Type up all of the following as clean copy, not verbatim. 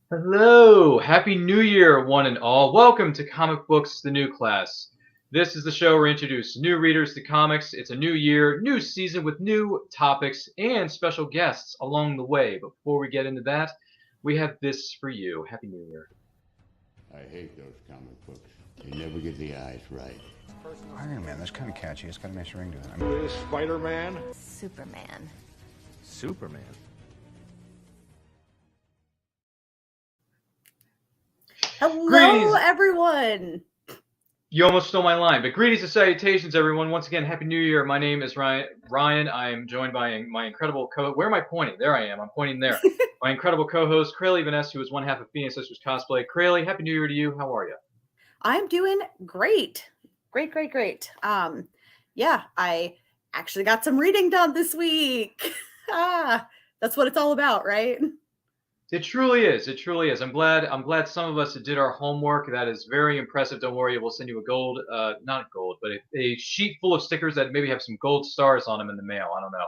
Hello, Happy New Year, one and all. Welcome to Comic Books, the New Class. This is the show where we introduce new readers to comics. It's a new year, new season with new topics and special guests along the way. But before we get into that, we have this for you. Happy New Year. I hate those comic books. They never get the eyes right. Iron Man, that's kind of catchy. It's got a nice ring to it. Spider-Man? Superman. Superman. Hello, Greetings. everyone. You almost stole my line, but greetings and salutations, everyone. Once again, Happy New Year. My name is Ryan. I am joined by my incredible where am I pointing? There I am. I'm pointing there. My incredible co-host, Crayle and Ryan, who is one half of Phoenix Sisters Cosplay. Crayle, Happy New Year to you. How are you? I'm doing great. Great. Yeah, I actually got some reading done this week. That's what it's all about, right? It truly is. It truly is. I'm glad some of us did our homework. That is very impressive. Don't worry, we'll send you a gold, not gold, but a sheet full of stickers that maybe have some gold stars on them in the mail. I don't know.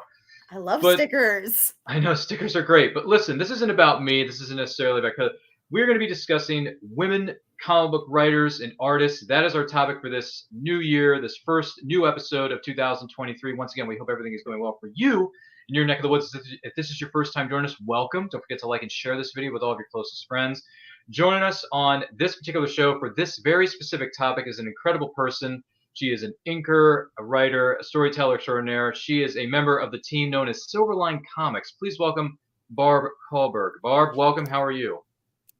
I love But stickers. I know stickers are great, but listen, this isn't about me. This isn't necessarily about. We're going to be discussing women comic book writers and artists. That is our topic for this new year, this first new episode of 2023. Once again, we hope everything is going well for you in your neck of the woods. If this is your first time joining us, welcome. Don't forget to like and share this video with all of your closest friends. Joining us on this particular show for this very specific topic is an incredible person. She is an inker, a writer, a storyteller extraordinaire. She is a member of the team known as SilverLine Comics. Please welcome Barb Kaalberg. Barb, welcome. How are you?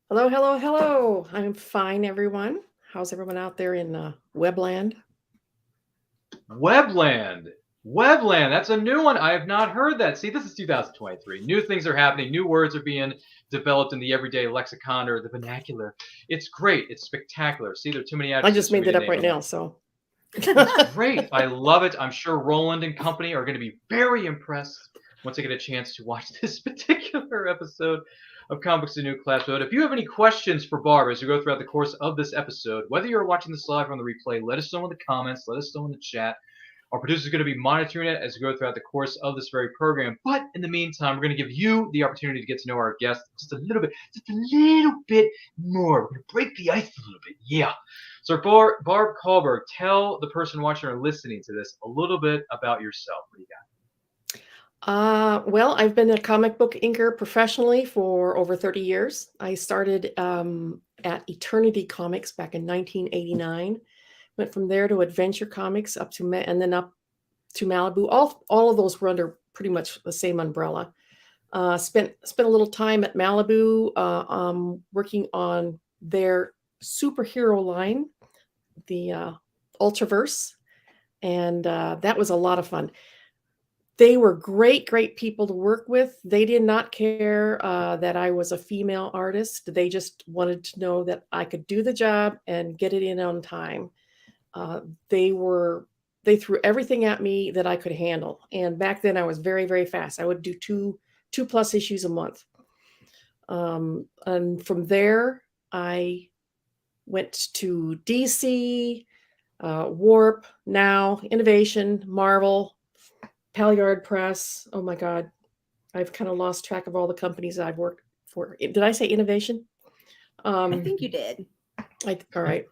Hello. I'm fine, everyone. How's everyone out there in Webland? Webland. That's a new one. I have not heard that. See, this is 2023. New things are happening. New words are being developed in the everyday lexicon or the vernacular. It's great. It's spectacular. See, there are too many I adjectives. just made that up right now, so. Great. I love it. I'm sure Roland and company are going to be very impressed once they get a chance to watch this particular episode of Comics the New Class. If you have any questions for Barb as we go throughout the course of this episode, whether you're watching this live or on the replay, let us know in the comments, let us know in the chat. Our producer is going to be monitoring it as we go throughout the course of this very program. But in the meantime, we're going to give you the opportunity to get to know our guest just a little bit more. We're going to break the ice a little bit. Yeah. So Barb Kaalberg, tell the person watching or listening to this a little bit about yourself. What do you got? Well, I've been a comic book inker professionally for over 30 years. I started at Eternity Comics back in 1989. Went from there to Adventure Comics and then up to Malibu. All of those were under pretty much the same umbrella. Spent a little time at Malibu working on their superhero line, the Ultraverse, and that was a lot of fun. They were great people to work with. They did not care that I was a female artist. They just wanted to know that I could do the job and get it in on time. They threw everything at me that I could handle. And back then I was very fast. I would do two plus issues a month. And from there, I went to DC, Warp, Now, Innovation, Marvel, Palyard Press. Oh my God. I've kind of lost track of all the companies I've worked for. Did I say Innovation? I think you did. All right.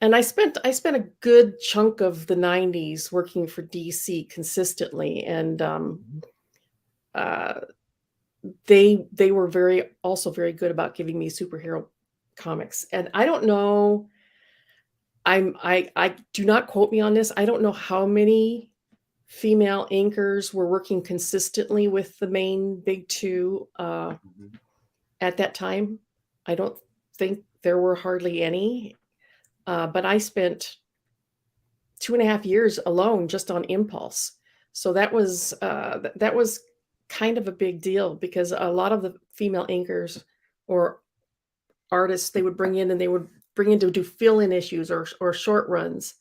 And I spent a good chunk of the 90s working for DC consistently. And they were also very good about giving me superhero comics. And I don't know, I do not quote me on this. I don't know how many female inkers were working consistently with the main big two at that time. I don't think there were hardly any, but I spent 2.5 years alone just on Impulse. So that was kind of a big deal because a lot of the female inkers or artists they would bring in to do fill-in issues or short runs.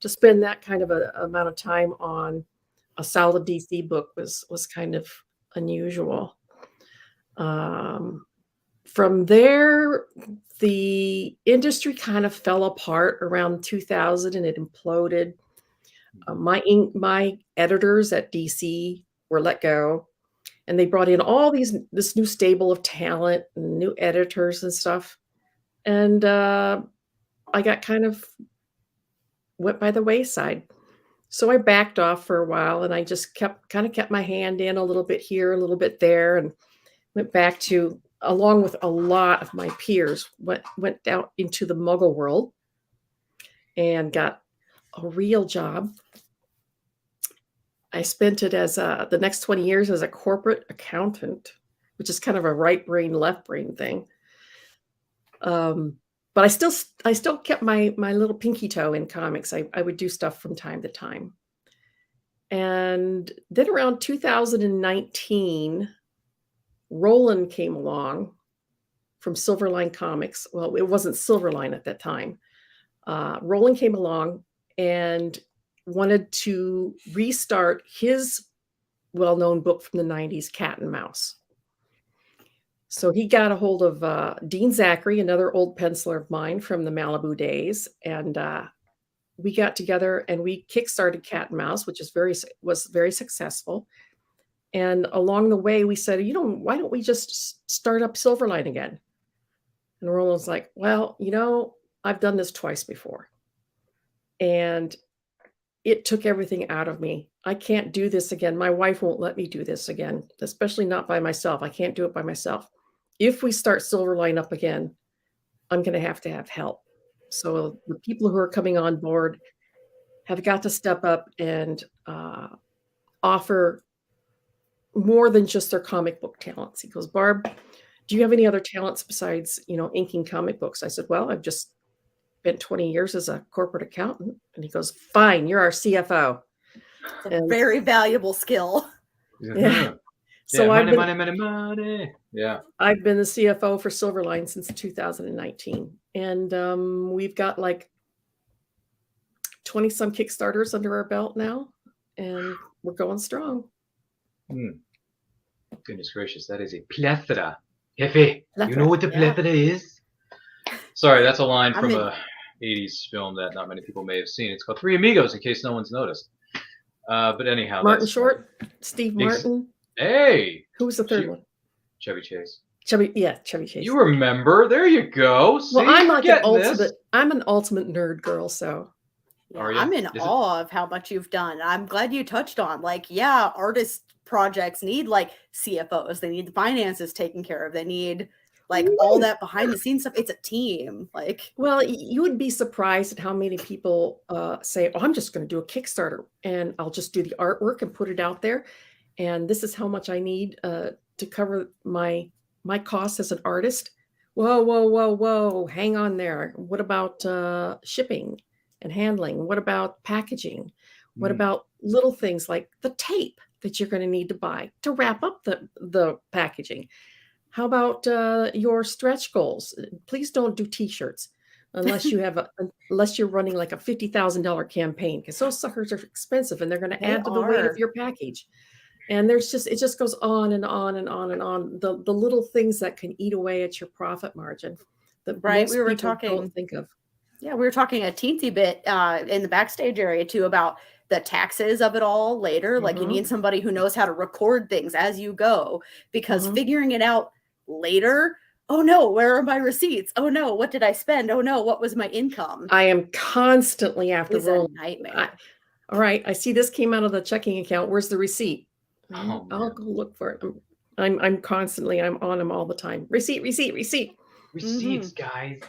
To spend that kind of a amount of time on a solid DC book was kind of unusual. From there, the industry kind of fell apart around 2000 and it imploded. My editors at DC were let go. and they brought in all this new stable of talent and new editors and stuff. And I got kind of went by the wayside. So I backed off for a while, and I just kept my hand in a little bit here, a little bit there, and went back to, along with a lot of my peers, went out into the Muggle world and got a real job. I spent it as the next 20 years as a corporate accountant, which is kind of a right brain, left brain thing. But I still kept my little pinky toe in comics. I would do stuff from time to time. And then around 2019, Roland came along from SilverLine Comics. Well, it wasn't SilverLine at that time. Roland came along and wanted to restart his well-known book from the 90s, Cat and Mouse. So he got a hold of Dean Zachary, another old penciler of mine from the Malibu days, and we got together and we kickstarted Cat and Mouse, which was very successful. And along the way, we said, why don't we just start up SilverLine again? And Roland's like, well, I've done this twice before, and it took everything out of me. I can't do this again. My wife won't let me do this again, especially not by myself. I can't do it by myself. If we start SilverLine up again, I'm going to have help. So the people who are coming on board have got to step up and offer more than just their comic book talents. He goes, Barb, do you have any other talents besides, inking comic books? I said, well, I've just spent 20 years as a corporate accountant. And he goes, fine, you're our CFO. It's a very valuable skill. Yeah. So money. Yeah. I've been the CFO for SilverLine since 2019. And we've got like 20 some Kickstarters under our belt now. And we're going strong. Goodness gracious, that is a plethora. Jefe, you know what the yeah. plethora is? Sorry, that's a line from a 80s film that not many people may have seen. It's called Three Amigos, in case no one's noticed. But anyhow. Martin Short, Steve Martin. Hey! Who was the third one? Chevy Chase. Chevy Chase. You remember. There you go. See, well, I'm like I'm an ultimate nerd girl, so. Yeah, I'm in awe of how much you've done. I'm glad you touched on, artist projects need CFOs. They need the finances taken care of. They need all that behind the scenes stuff. It's a team. Well, you would be surprised at how many people say, "Oh, I'm just going to do a Kickstarter and I'll just do the artwork and put it out there, and this is how much I need to cover my costs as an artist." Whoa! Hang on there. What about shipping and handling? What about packaging? What about little things like the tape that you're going to need to buy to wrap up the packaging? How about your stretch goals? Please don't do T-shirts unless you have unless you're running like a $50,000 campaign, because those suckers are expensive and they're going to add to the weight of your package. And it just goes on and on and on and on. The little things that can eat away at your profit margin that most people don't think of. Yeah, we were talking a teensy bit in the backstage area too about the taxes of it all later. You need somebody who knows how to record things as you go, because figuring it out later, oh no, where are my receipts? Oh no, what did I spend? Oh no, what was my income? I am constantly after a nightmare. All right, I see this came out of the checking account. Where's the receipt? Oh, I'll go look for it. I'm constantly, I'm on them all the time. Receipt. Receipts, guys.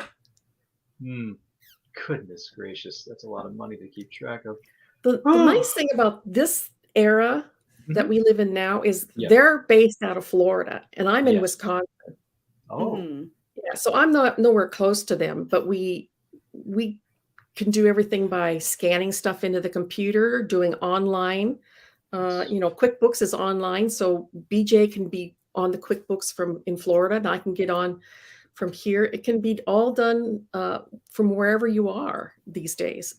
Goodness gracious, that's a lot of money to keep track of. The nice thing about this era that we live in now is they're based out of Florida and I'm in Wisconsin. Oh. Yeah, so I'm not nowhere close to them, but we can do everything by scanning stuff into the computer, doing online. QuickBooks is online, so BJ can be on the QuickBooks from in Florida, and I can get on from here. It can be all done from wherever you are these days.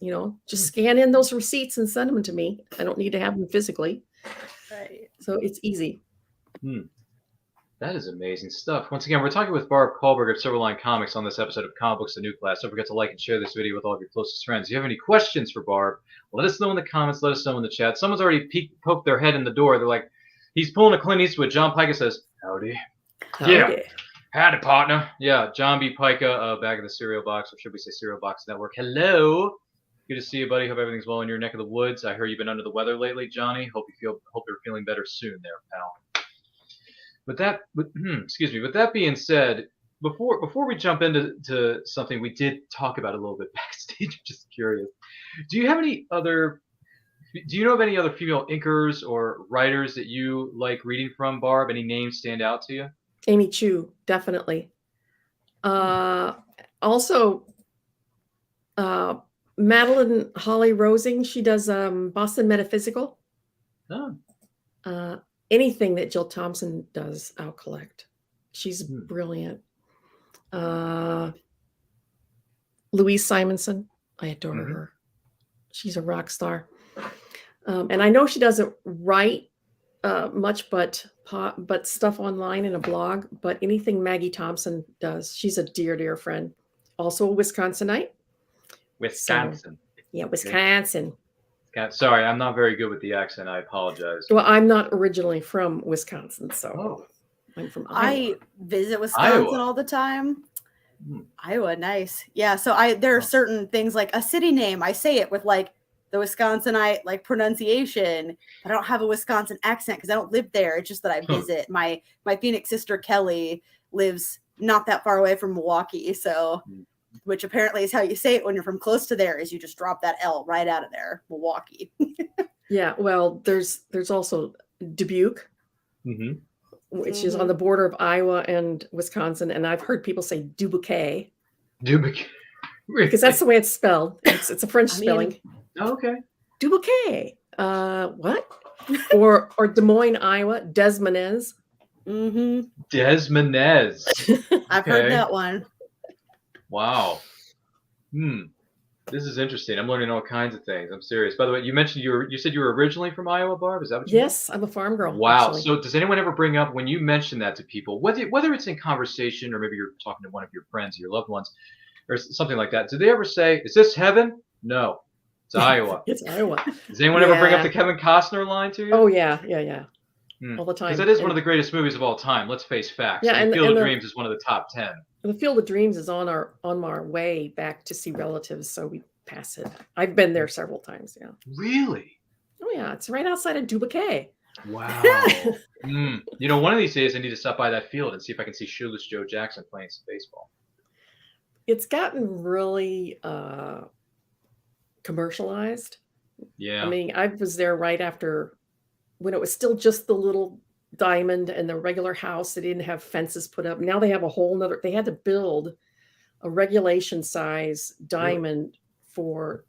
Just scan in those receipts and send them to me. I don't need to have them physically. Right. So it's easy. That is amazing stuff. Once again, we're talking with Barb Kaalberg of SilverLine Comics on this episode of Comic Books: The New Class. Don't forget to like and share this video with all of your closest friends. If you have any questions for Barb, let us know in the comments. Let us know in the chat. Someone's already poked their head in the door. They're like, He's pulling a Clint Eastwood. John Pica says, "Howdy." Yeah. Howdy. Howdy, partner. Yeah, John B. Pica, back in the Cereal Box, or should we say Cereal Box Network. Hello. Good to see you, buddy. Hope everything's well in your neck of the woods. I heard you've been under the weather lately, Johnny. Hope you're feeling better soon there, pal. Excuse me. With that being said, before we jump into something we did talk about a little bit backstage, I'm just curious. Do you know of any other female inkers or writers that you like reading from, Barb? Any names stand out to you? Amy Chu, definitely. Also, Madeline Holly Rosing, she does Boston Metaphysical. Oh. Anything that Jill Thompson does, I'll collect. She's brilliant. Louise Simonson, I adore her. She's a rock star. And I know she doesn't write much, but stuff online in a blog. But anything Maggie Thompson does, she's a dear friend. Also a Wisconsinite. Wisconsin. So, yeah, Wisconsin. Sorry, I'm not very good with the accent. I apologize. Well, I'm not originally from Wisconsin, so I'm from Iowa. I visit Wisconsin all the time. Iowa, nice. Yeah, so there are certain things like a city name. I say it with like the Wisconsinite like pronunciation. But I don't have a Wisconsin accent because I don't live there. It's just that I visit. My Phoenix sister Kelly lives not that far away from Milwaukee, so which apparently is how you say it when you're from close to there, is you just drop that L right out of there, Milwaukee. Yeah, well, there's also Dubuque, which is on the border of Iowa and Wisconsin, and I've heard people say Dubuque. Dubuque. Because that's the way it's spelled. It's a French spelling. Okay. Dubuque. What? or Des Moines, Iowa. Desmonez. Desmonez. I've heard that one. Wow. This is interesting. I'm learning all kinds of things. I'm serious. By the way, you mentioned you said you were originally from Iowa, Barb. Is that what you Yes, I'm a farm girl. Wow. Actually. So does anyone ever bring up, when you mention that to people, whether it's in conversation or maybe you're talking to one of your friends, your loved ones, or something like that, do they ever say, "Is this heaven?" No, it's Iowa. It's Iowa. Does anyone ever bring up the Kevin Costner line to you? Oh yeah. All the time. Because that is one of the greatest movies of all time. Let's face facts. Yeah, and Field of Dreams is one of the top 10. The Field of Dreams is on our way back to see relatives, so we pass it. I've been there several times. Yeah. Really? Oh yeah, it's right outside of Dubuque. Wow. You know, one of these days I need to stop by that field and see if I can see Shoeless Joe Jackson playing some baseball. It's gotten really commercialized. Yeah. I mean, I was there right after, when it was still just the little diamond and the regular house. They didn't have fences put up. Now they have a whole nother, they had to build a regulation size diamond for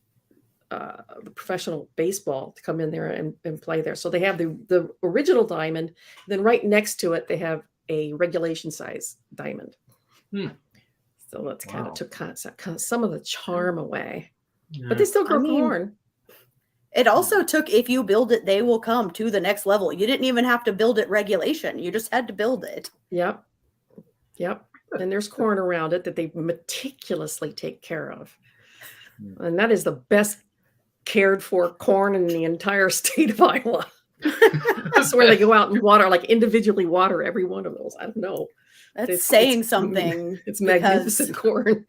the professional baseball to come in there and play there. So they have the original diamond. Then right next to it, they have a regulation size diamond. So that's kind of took some of the charm away. But they still grow corn. It also took, if you build it, they will come to the next level. You didn't even have to build it regulation. You just had to build it. Yep. And there's corn around it that they meticulously take care of. And that is the best cared for corn in the entire state of Iowa. That's where they go out and water, like individually water every one of those. I don't know. That's saying something. It's magnificent corn.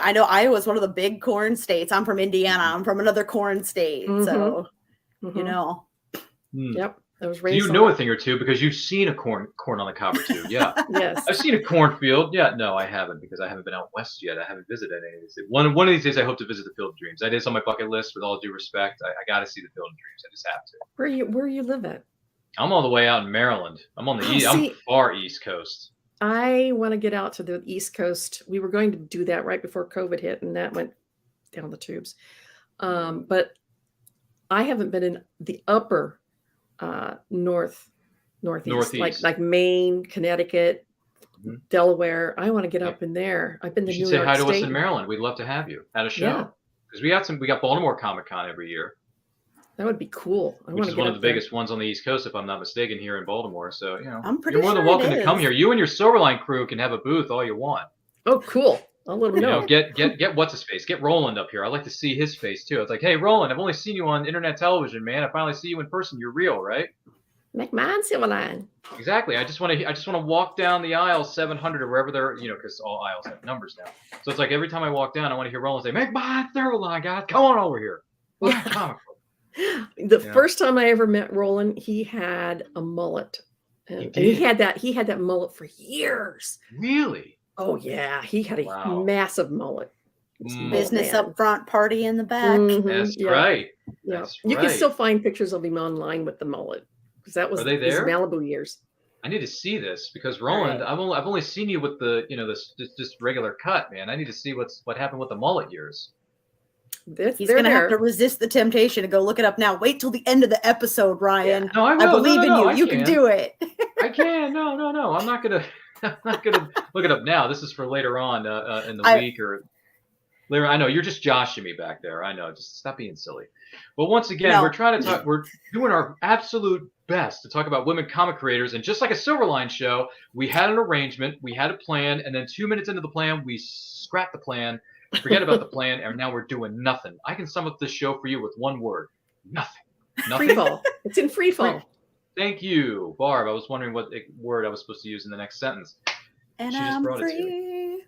I know Iowa is one of the big corn states. I'm from Indiana. I'm from another corn state. So, you know. Yep. I was raised You know a thing or two because you've seen a corn on the cob or two. Yeah. Yes. I've seen a cornfield. Yeah. No, I haven't, because I haven't been out west yet. I haven't visited any of these. One of these days I hope to visit the Field of Dreams. That is on my bucket list, with all due respect. I got to see the Field of Dreams. I just have to. Where you live at? I'm all the way out in Maryland. I'm on the I'm far East Coast. I want to get out to the East Coast. We were going to do that right before COVID hit, and that went down the tubes. But I haven't been in the upper northeast, like Maine, Connecticut, Delaware. I want to get up in there. I've been to New York State. Say hi to us in Maryland. We'd love to have you at a show, because we got Baltimore Comic Con every year. That would be cool. Which is one of the biggest ones on the East Coast, if I'm not mistaken, here in Baltimore. So, you know, I'm pretty you're more than sure welcome to come here. You and your SilverLine crew can have a booth all you want. Oh, cool. I'll let them know. Get what's his face? Get Roland up here. I'd like to see his face too. It's like, hey, Roland, I've only seen you on internet television, man. I finally see you in person. You're real, right? Make mine SilverLine. Exactly. I just want to walk down the aisle 700 or wherever they're, because all aisles have numbers now. So it's like every time I walk down, I want to hear Roland say, "Make mine SilverLine, guys. Come on over here." Yeah. Comic book. The first time I ever met Roland, he had a mullet. And he had that mullet for years. Really? Oh yeah, he had a massive mullet. Business up front, party in the back. That's right. Yeah, That's you can right. still find pictures of him online with the mullet because that was Are they his there? Malibu years. I need to see this because Roland, I've only seen you with the this just regular cut, man. I need to see what happened with the mullet years. He's gonna have to resist the temptation to go look it up now. Wait till the end of the episode, Ryan. Yeah. No, I will. I believe in you. I You can do it. I can. No. I'm not gonna look it up now. This is for later on in the week or later. I know you're just joshing me back there. I know. Just stop being silly. But once again, we're trying to talk. We're doing our absolute best to talk about women comic creators, and just like a SilverLine show, we had an arrangement, we had a plan, and then 2 minutes into the plan, we scrapped the plan, forget about the plan, and now we're doing nothing. I can sum up this show for you with one word: nothing. Free fall. It's in free fall. Thank you, Barb. I was wondering what word I was supposed to use in the next sentence. And she just I'm brought it to free. me.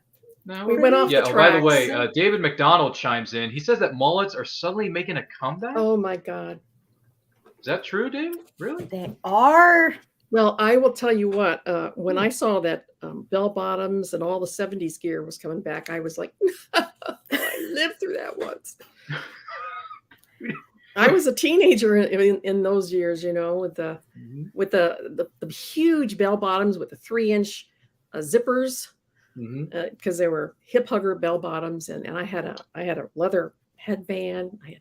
No, We went off the by the tracks. way, David McDonald chimes in. He says that mullets are suddenly making a comeback. Oh my God. Is that true, Dave? Really? They are. Well, I will tell you what, when I saw that bell bottoms and all the 70s gear was coming back, I was like, I lived through that once. I was a teenager in those years, with the huge bell bottoms with the 3-inch zippers, because they were hip hugger bell bottoms, and I had a leather headband. I had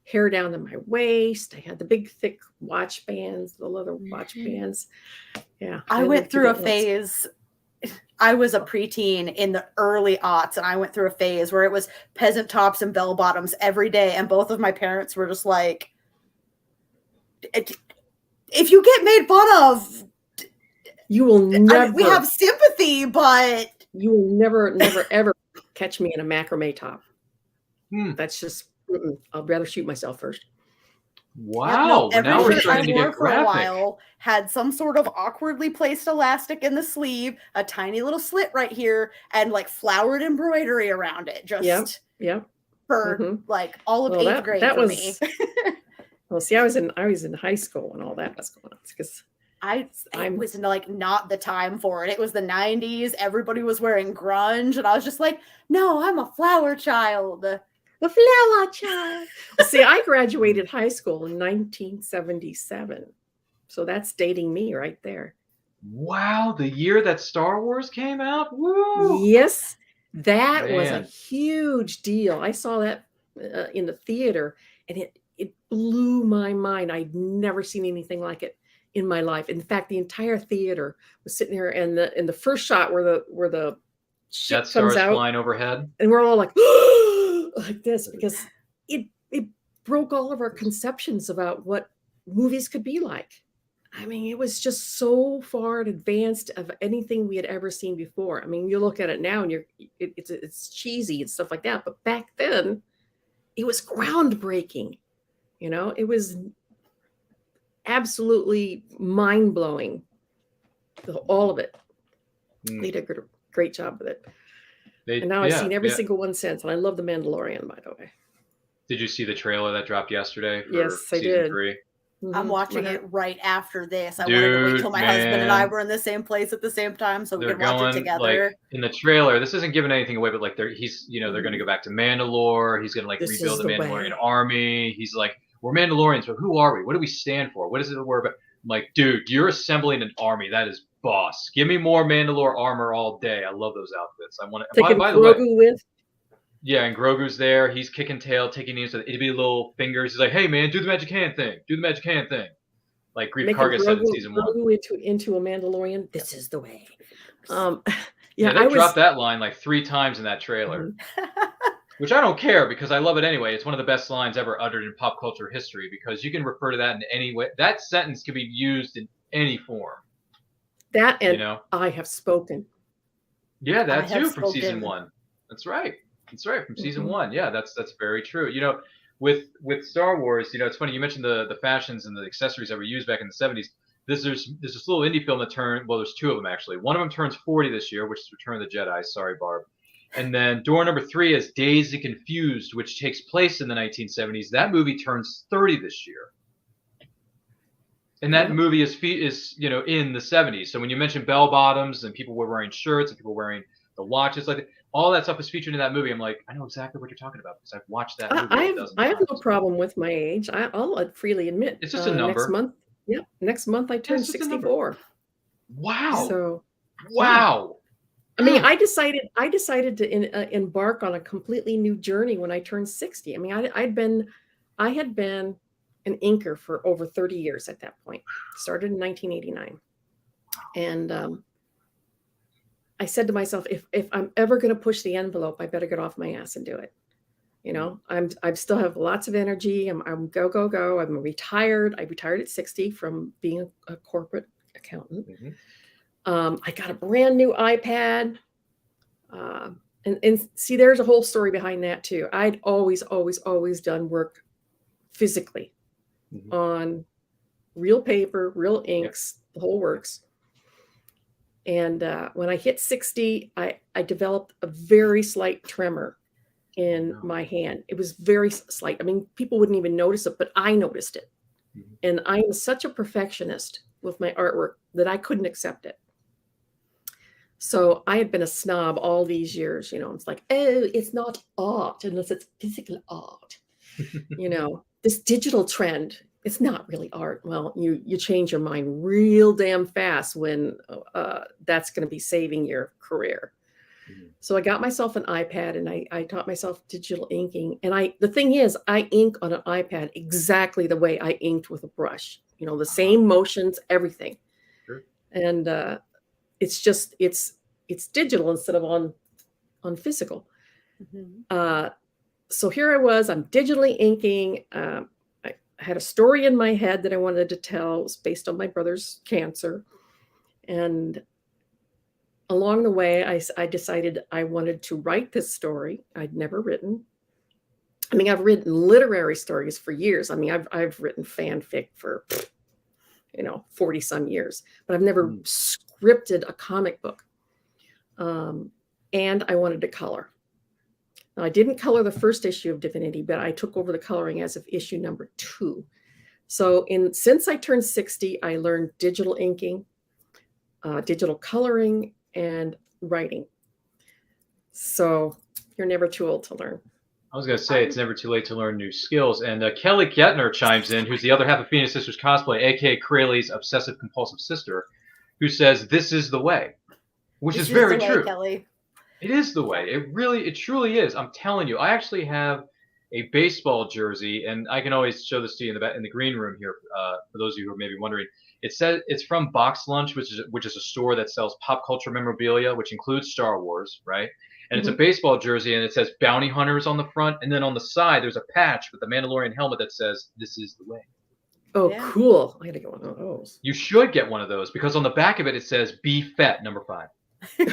hair down to my waist. I had the big thick watch bands, the leather watch bands. Yeah, I went through a phase. I was a preteen in the early aughts, and I went through a phase where it was peasant tops and bell bottoms every day. And both of my parents were just like, if you get made fun of, you will never. We have sympathy, but you will never, ever catch me in a macrame top. That's just, I'd rather shoot myself first. Wow. Now we're starting to get graphic. For a while had some sort of awkwardly placed elastic in the sleeve, a tiny little slit right here, and like flowered embroidery around it. Just for like all of 8th grade for me. Well, see, I was in high school when all that was going on because it was like not the time for it. It was the 90s. Everybody was wearing grunge, and I was just like, no, I'm a flower child. The flower child. See, I graduated high school in 1977. So that's dating me right there. Wow, the year that Star Wars came out? Woo! Yes, that was a huge deal. I saw that in the theater, and it blew my mind. I'd never seen anything like it in my life. In fact, the entire theater was sitting there, and the first shot where the ship comes out, flying overhead, and we're all like, like this, because it broke all of our conceptions about what movies could be like. I mean, it was just so far advanced of anything we had ever seen before. I mean, you look at it now and it's cheesy and stuff like that, but back then it was groundbreaking. It was absolutely mind-blowing. All of it. They did a great job with it. And now I've seen every single one since, and I love The Mandalorian, by the way. Did you see the trailer that dropped yesterday for yes, I season did. 3? I'm watching it right after this. I wanted to wait till my husband and I were in the same place at the same time so we could watch it together. Like, in the trailer, this isn't giving anything away, but like they're going to go back to Mandalore. He's going to rebuild the Mandalorian army. He's like, we're Mandalorians, but who are we? What do we stand for? What is it we're about? I'm like, dude, you're assembling an army. That is boss. Give me more Mandalore armor all day. I love those outfits. I want to. By the way, with. Yeah, and Grogu's there. He's kicking tail, taking names with itty-bitty little fingers. He's like, hey, man, do the magic hand thing. Do the magic hand thing. Like Grief Karga said in season 1. Grogu into a Mandalorian. This is the way. Yeah, they dropped that line like 3 times in that trailer. Which I don't care because I love it anyway. It's one of the best lines ever uttered in pop culture history because you can refer to that in any way. That sentence can be used in any form. That and I have spoken. Yeah, that too from season 1. That's right. That's right, from season 1. Yeah, that's very true. with Star Wars, it's funny you mentioned the fashions and the accessories that were used back in the 70s. There's this little indie film that turned, well, there's two of them actually. One of them turns 40 this year, which is Return of the Jedi. Sorry, Barb. And then door number 3 is Dazed and Confused, which takes place in the 1970s. That movie turns 30 this year. And that movie is in the 70s. So when you mention bell bottoms and people were wearing shirts and people wearing the watches, like all that stuff is featured in that movie. I'm like, I know exactly what you're talking about because I've watched that movie a dozen I have times. no problem with my age. I'll freely admit. It's just a number. Next month I turn 64. Wow. So wow. I mean, I decided to embark on a completely new journey when I turned 60. I mean, I had been an inker for over 30 years at that point. Started in 1989. And I said to myself, if I'm ever going to push the envelope, I better get off my ass and do it. I still have lots of energy. I'm go, go, go. I'm retired. I retired at 60 from being a corporate accountant. I got a brand new iPad. And see, there's a whole story behind that too. I'd always done work physically on real paper, real inks, the whole works. And when I hit 60, I developed a very slight tremor in my hand. It was very slight. I mean, people wouldn't even notice it, but I noticed it. And I am such a perfectionist with my artwork that I couldn't accept it. So I had been a snob all these years, it's like, oh, it's not art unless it's physical art. This digital trend, it's not really art. Well, you change your mind real damn fast when that's going to be saving your career. So I got myself an iPad and I taught myself digital inking. And the thing is, I ink on an iPad exactly the way I inked with a brush, the same motions, everything. Sure. And it's just, it's digital instead of on physical. So here I was, I'm digitally inking. I had a story in my head that I wanted to tell. It was based on my brother's cancer. And along the way, I decided I wanted to write this story. I'd never written. I mean, I've written literary stories for years. I mean, I've written fanfic for, 40 some years, but I've never scripted a comic book. And I wanted to color. Now, I didn't color the first issue of Divinity, but I took over the coloring as of issue number 2. So since I turned 60, I learned digital inking, digital coloring, and writing. So you're never too old to learn. I was going to say, it's never too late to learn new skills. And Kelly Kettner chimes in, who's the other half of Phoenix Sisters Cosplay, a.k.a. Craylee's obsessive-compulsive sister, who says, this is the way, which is very true. Kelly. It is the way. It truly is. I'm telling you. I actually have a baseball jersey, and I can always show this to you in the green room here for those of you who are maybe wondering. It says it's from Box Lunch, which is a store that sells pop culture memorabilia, which includes Star Wars, right? And it's a baseball jersey, and it says Bounty Hunters on the front, and then on the side there's a patch with the Mandalorian helmet that says "This is the way." Oh, yeah. Cool! I gotta get one of those. You should get one of those because on the back of it it says "Be Fett number 5."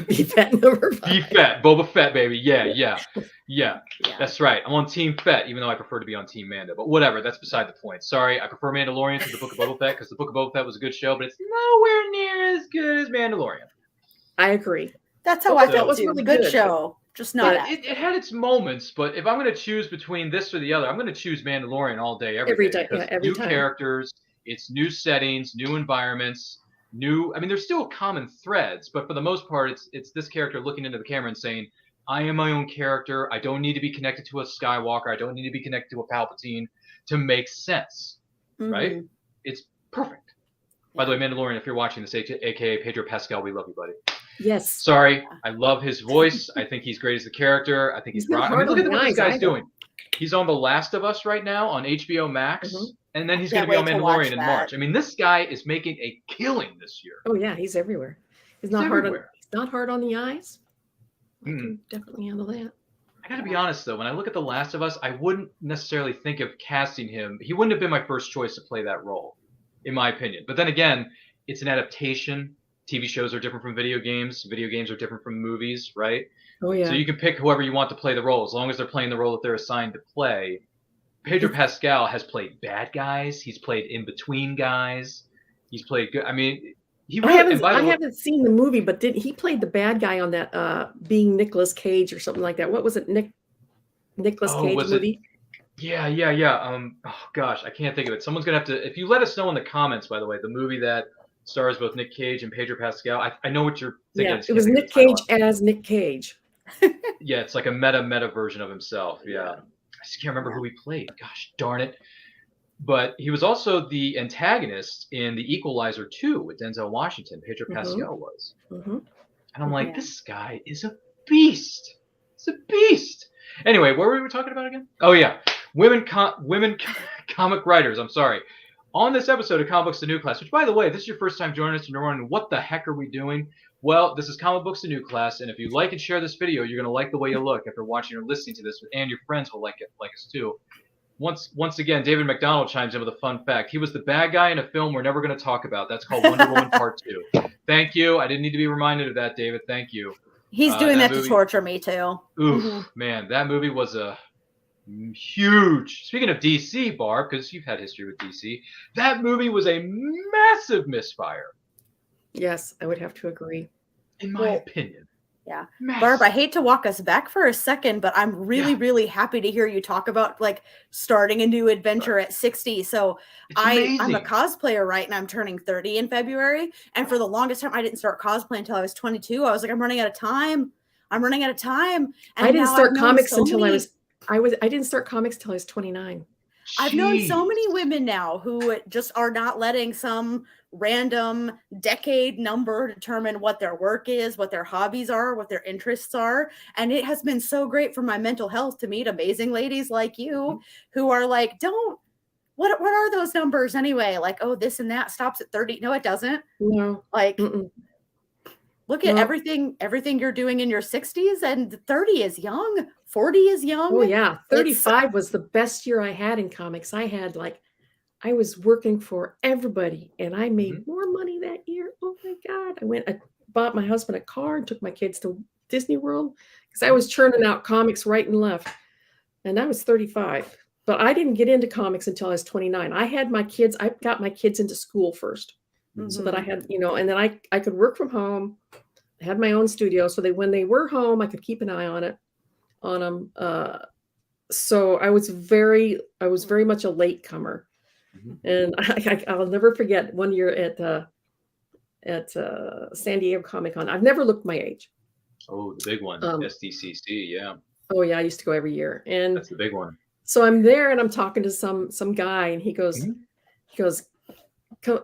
Be Fett number 5. Be Fett, Boba Fett, baby. Yeah. That's right. I'm on Team Fett, even though I prefer to be on Team Mando. But whatever, that's beside the point. Sorry, I prefer Mandalorian to the Book of Boba Fett because the Book of Boba Fett was a good show, but it's nowhere near as good as Mandalorian. I agree. That's how I felt was too. really good show, just not. It had its moments, but if I'm going to choose between this or the other, I'm going to choose Mandalorian all day, every day. Every time. Characters, it's new settings, new environments. There's still common threads, but for the most part, it's this character looking into the camera and saying, I am my own character. I don't need to be connected to a Skywalker. I don't need to be connected to a Palpatine to make sense, right? It's perfect. By the way, Mandalorian, if you're watching this, a.k.a. Pedro Pascal, we love you, buddy. Yes. Sorry, I love his voice. I think he's great as the character. I think he's rock. Look at what this guy's doing. He's on The Last of Us right now on HBO Max. And then he's going to be on Mandalorian in March. I mean, this guy is making a killing this year. Oh yeah, he's everywhere. He's not hard on the eyes. I can definitely handle that. I got to be honest though, when I look at The Last of Us, I wouldn't necessarily think of casting him. He wouldn't have been my first choice to play that role, in my opinion. But then again, it's an adaptation. TV shows are different from video games. Video games are different from movies, right? Oh yeah. So you can pick whoever you want to play the role, as long as they're playing the role that they're assigned to play. Pedro Pascal has played bad guys. He's played in between guys. He's played good. I mean, he really. And by the I way, haven't seen the movie, but did he played the bad guy on that Being Nicolas Cage or something like that? What was it, Nicolas Cage was movie? it? Yeah. Oh gosh, I can't think of it. Someone's gonna have to. If you let us know in the comments, by the way, the movie that stars both Nick Cage and Pedro Pascal. I know what you're thinking. Yeah, it was Nick Cage as Nick Cage. Yeah, it's like a meta version of himself. Yeah. I just can't remember who he played. Gosh darn it. But he was also the antagonist in The Equalizer 2 with Denzel Washington. Pedro Pascal was. And I'm like, this guy is a beast. He's a beast. Anyway, what were we talking about again? Oh, yeah. Women comic writers. I'm sorry. On this episode of Comic Books The New Class, which, by the way, if this is your first time joining us and you're wondering what the heck are we doing? Well, this is Comic Books The New Class, and if you like and share this video, you're going to like the way you look after watching or listening to this, and your friends will like us too. Once again, David McDonald chimes in with a fun fact. He was the bad guy in a film we're never going to talk about. That's called Wonder Woman Part 2. Thank you. I didn't need to be reminded of that, David. Thank you. He's doing that movie, to torture me, too. Oof, man. That movie was a huge... Speaking of DC, Barb, because you've had history with DC, that movie was a massive misfire. Yes, I would have to agree. In my opinion. Yeah. Massive. Barb, I hate to walk us back for a second, but I'm really happy to hear you talk about like starting a new adventure at 60. So I'm a cosplayer, right? And I'm turning 30 in February. And for the longest time, I didn't start cosplaying until I was 22. I was like, I'm running out of time. And I didn't start comics until I didn't start comics until I was 29. I've known so many women now who just are not letting some random decade number determine what their work is, what their hobbies are, what their interests are. And it has been so great for my mental health to meet amazing ladies like you who are like, what are those numbers anyway? Like, oh, this and that stops at 30. No, it doesn't. No. Like, look at everything you're doing in your 60s, and 30 is young. 40 is young. Oh yeah. 35 was the best year I had in comics. I was working for everybody and I made more money that year. Oh my God. I bought my husband a car and took my kids to Disney World because I was churning out comics right and left. And I was 35, but I didn't get into comics until I was 29. I got my kids into school first so that I had, and then I could work from home. I had my own studio so that when they were home, I could keep an eye on them. So I was very much a latecomer. And I'll never forget one year at San Diego Comic-Con. I've never looked my age. Oh, the big one, SDCC, yeah. Oh yeah, I used to go every year, and that's the big one. So I'm there, and I'm talking to some guy, and he goes,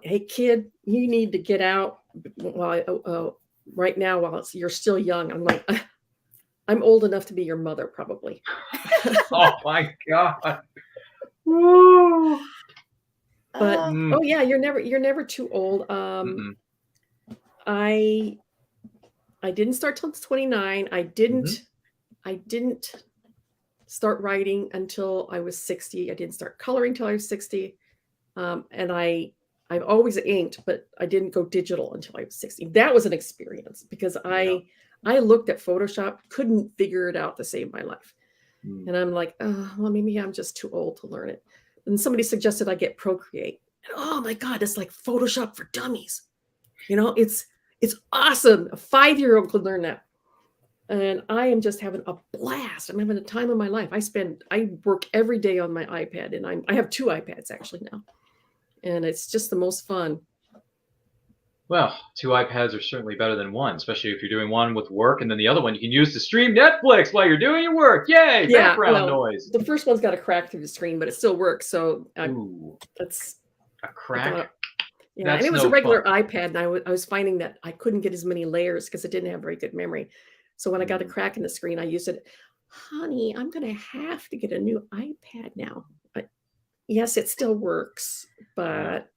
"Hey kid, you need to get out right now while you're still young." I'm like, I'm old enough to be your mother, probably. Oh my God. Woo. But oh yeah, you're never too old. I didn't start till 29. I didn't start writing until I was 60. I didn't start coloring till I was 60. And I've always inked, but I didn't go digital until I was 60. That was an experience because I looked at Photoshop, couldn't figure it out to save my life. And I'm like, oh, well, maybe I'm just too old to learn it. And somebody suggested I get Procreate. And oh my God, it's like Photoshop for dummies. It's awesome. A 5-year-old could learn that. And I am just having a blast. I'm having a time of my life. I work every day on my iPad, and I have 2 iPads actually now. And it's just the most fun. Well, 2 iPads are certainly better than 1, especially if you're doing one with work, and then the other one you can use to stream Netflix while you're doing your work. Yay! Yeah, background noise. The first one's got a crack through the screen, but it still works. So that's a crack. Yeah, and it was a regular iPad, and I was finding that I couldn't get as many layers because it didn't have very good memory. So when I got a crack in the screen, I used it. Honey, I'm going to have to get a new iPad now. But yes, it still works, but.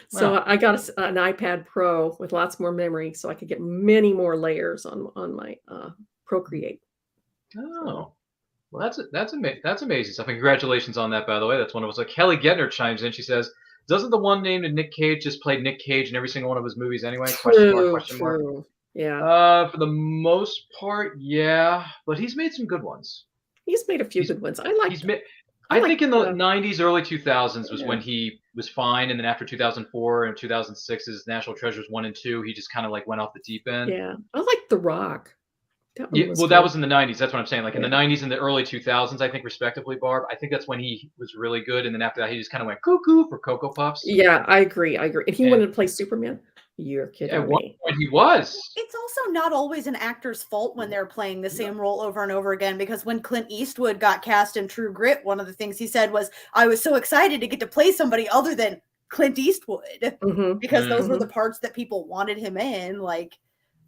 So I got an iPad Pro with lots more memory, so I could get many more layers on my Procreate. Oh, well, that's amazing stuff. And congratulations on that, by the way. That's one of us. Like Kelly Gettner chimes in. She says, "Doesn't the one named Nick Cage just play Nick Cage in every single one of his movies anyway?" Question mark. Yeah. For the most part, yeah. But he's made some good ones. He's made a few good ones. I like think in the the- 90s, early 2000s was Yeah. when he was fine, and then after 2004 and 2006's National Treasures 1 and 2, he just kind of like went off the deep end. Yeah, I like The Rock. That one Yeah, was well, that good. was in the 90s. That's what I'm saying. Like in the Yeah. 90s and the early 2000s, I think, respectively, Barb. I think that's when he was really good, and then after that, he just kind of went cuckoo for Cocoa Puffs. Yeah, I agree. If he And wanted to play Superman, you're kidding at one me. point, he was. It's also not always an actor's fault when they're playing the same role over and over again, because when Clint Eastwood got cast in True Grit, one of the things he said was, I was so excited to get to play somebody other than Clint Eastwood, Hmm. because those were Mhm. the parts that people wanted him in. Like,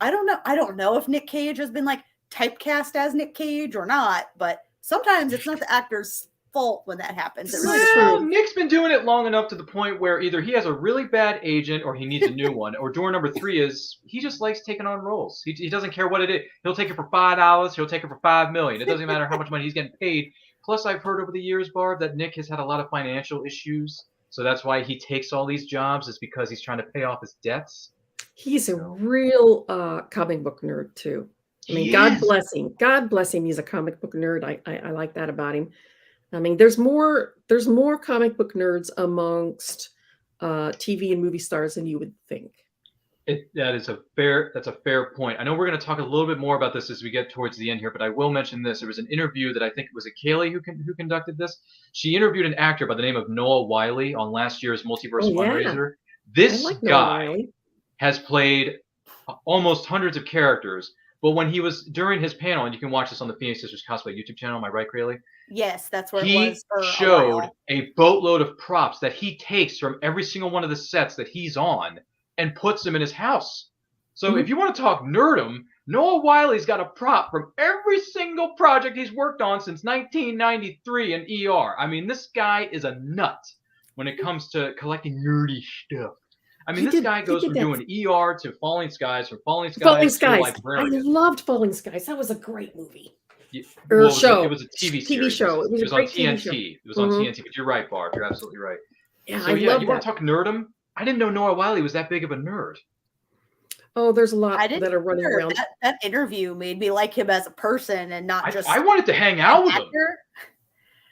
I don't know if Nick Cage has been like typecast as Nick Cage or not, but sometimes it's not the actor's fault when that happens. It really That's Well, true. Nick's been doing it long enough to the point where either he has a really bad agent or he needs a new one. Or door number 3 is he just likes taking on roles. He doesn't care what it is. He'll take it for $5. He'll take it for $5 million. It doesn't matter how much money he's getting paid. Plus, I've heard over the years, Barb, that Nick has had a lot of financial issues. So that's why he takes all these jobs, is because he's trying to pay off his debts. He's a real comic book nerd too. I mean, He God is. bless him. God bless him. He's a comic book nerd. I like that about him. I mean, there's more comic book nerds amongst TV and movie stars than you would think. That's a fair point. I know we're going to talk a little bit more about this as we get towards the end here, but I will mention this. There was an interview that I think was Kaylee who conducted this. She interviewed an actor by the name of Noah Wyle on last year's Multiverse Oh, yeah. fundraiser. I This like Noah guy Wyle. has played almost hundreds of characters, but when he was during his panel, and you can watch this on the Phoenix Sisters Cosplay YouTube channel, am I right, Crayle? Yes, that's where it He was for a showed while. a boatload of props that he takes from every single one of the sets that he's on and puts them in his house. So if you want to talk nerdum, Noah Wile's got a prop from every single project he's worked on since 1993 in ER. I mean, this guy is a nut when it comes to collecting nerdy stuff. I mean, this guy goes from doing ER to Falling Skies, from Falling Falling Skies to Skies. I Librarian. loved Falling Skies. That was a great movie. Well, Or it was show. it was a TV TV series. show. It was a on great TV show. TNT. It was on Mhm. TNT. But you're right, Barb. You're absolutely right. Yeah, So I yeah, love you want that. to talk nerdum? I didn't know Noah Wyle was that big of a nerd. Oh, there's a I lot didn't that are running either. around. That interview made me like him as a person and not just I wanted to hang out an with him. actor.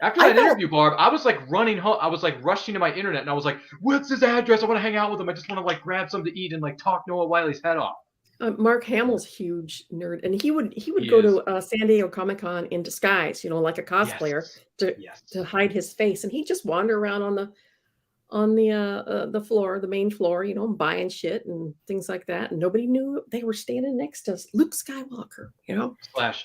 After I that felt- interview, Barb, I was like running home. I was like rushing to my internet, and I was like, "What's his address? I want to hang out with him. I just want to like grab something to eat and like talk Noah Wile's head off." Mark Hamill's huge nerd, and he would He go is. to San Diego Comic-Con in disguise, like a cosplayer, Yes. to hide his face, and he'd just wander around on the floor, the main floor, buying shit and things like that, and nobody knew they were standing next to Luke Skywalker.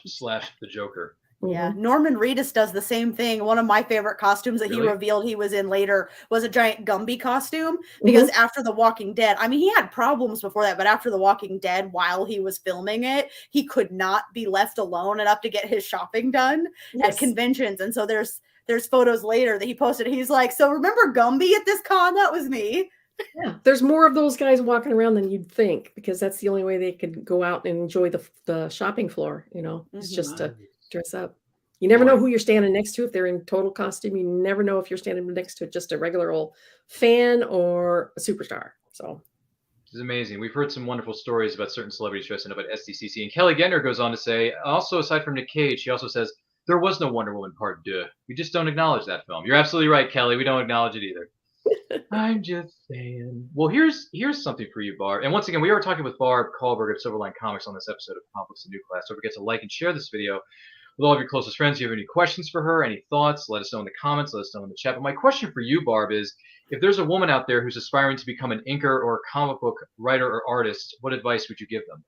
Slash the Joker. Yeah, Mhm. Norman Reedus does the same thing. One of my favorite costumes that he Really? revealed he was in later was a giant Gumby costume, because after The Walking Dead, I mean, he had problems before that, but after The Walking Dead, while he was filming it, he could not be left alone enough to get his shopping done Yes. at conventions. And so there's photos later that he posted. He's like, "So remember Gumby at this con? That was me." Yeah, there's more of those guys walking around than you'd think, because that's the only way they could go out and enjoy the shopping floor. It's just to dress up. You never know who you're standing next to if they're in total costume. You never know if you're standing next to just a regular old fan or a superstar. So This is amazing. We've heard some wonderful stories about certain celebrities dressing up at SDCC. And Kelly Gentner goes on to say, also aside from Nick Cage, she also says, there was no Wonder Woman Part 2. We just don't acknowledge that film. You're absolutely right, Kelly. We don't acknowledge it either. I'm just saying. Well, here's something for you, Barb. And once again, we are talking with Barb Kaalberg of SilverLine Comics on this episode of Complex and New Class. Don't forget to like and share this video with all of your closest friends. If you have any questions for her, any thoughts, let us know in the comments, let us know in the chat. But my question for you, Barb, is if there's a woman out there who's aspiring to become an inker or a comic book writer or artist, what advice would you give them?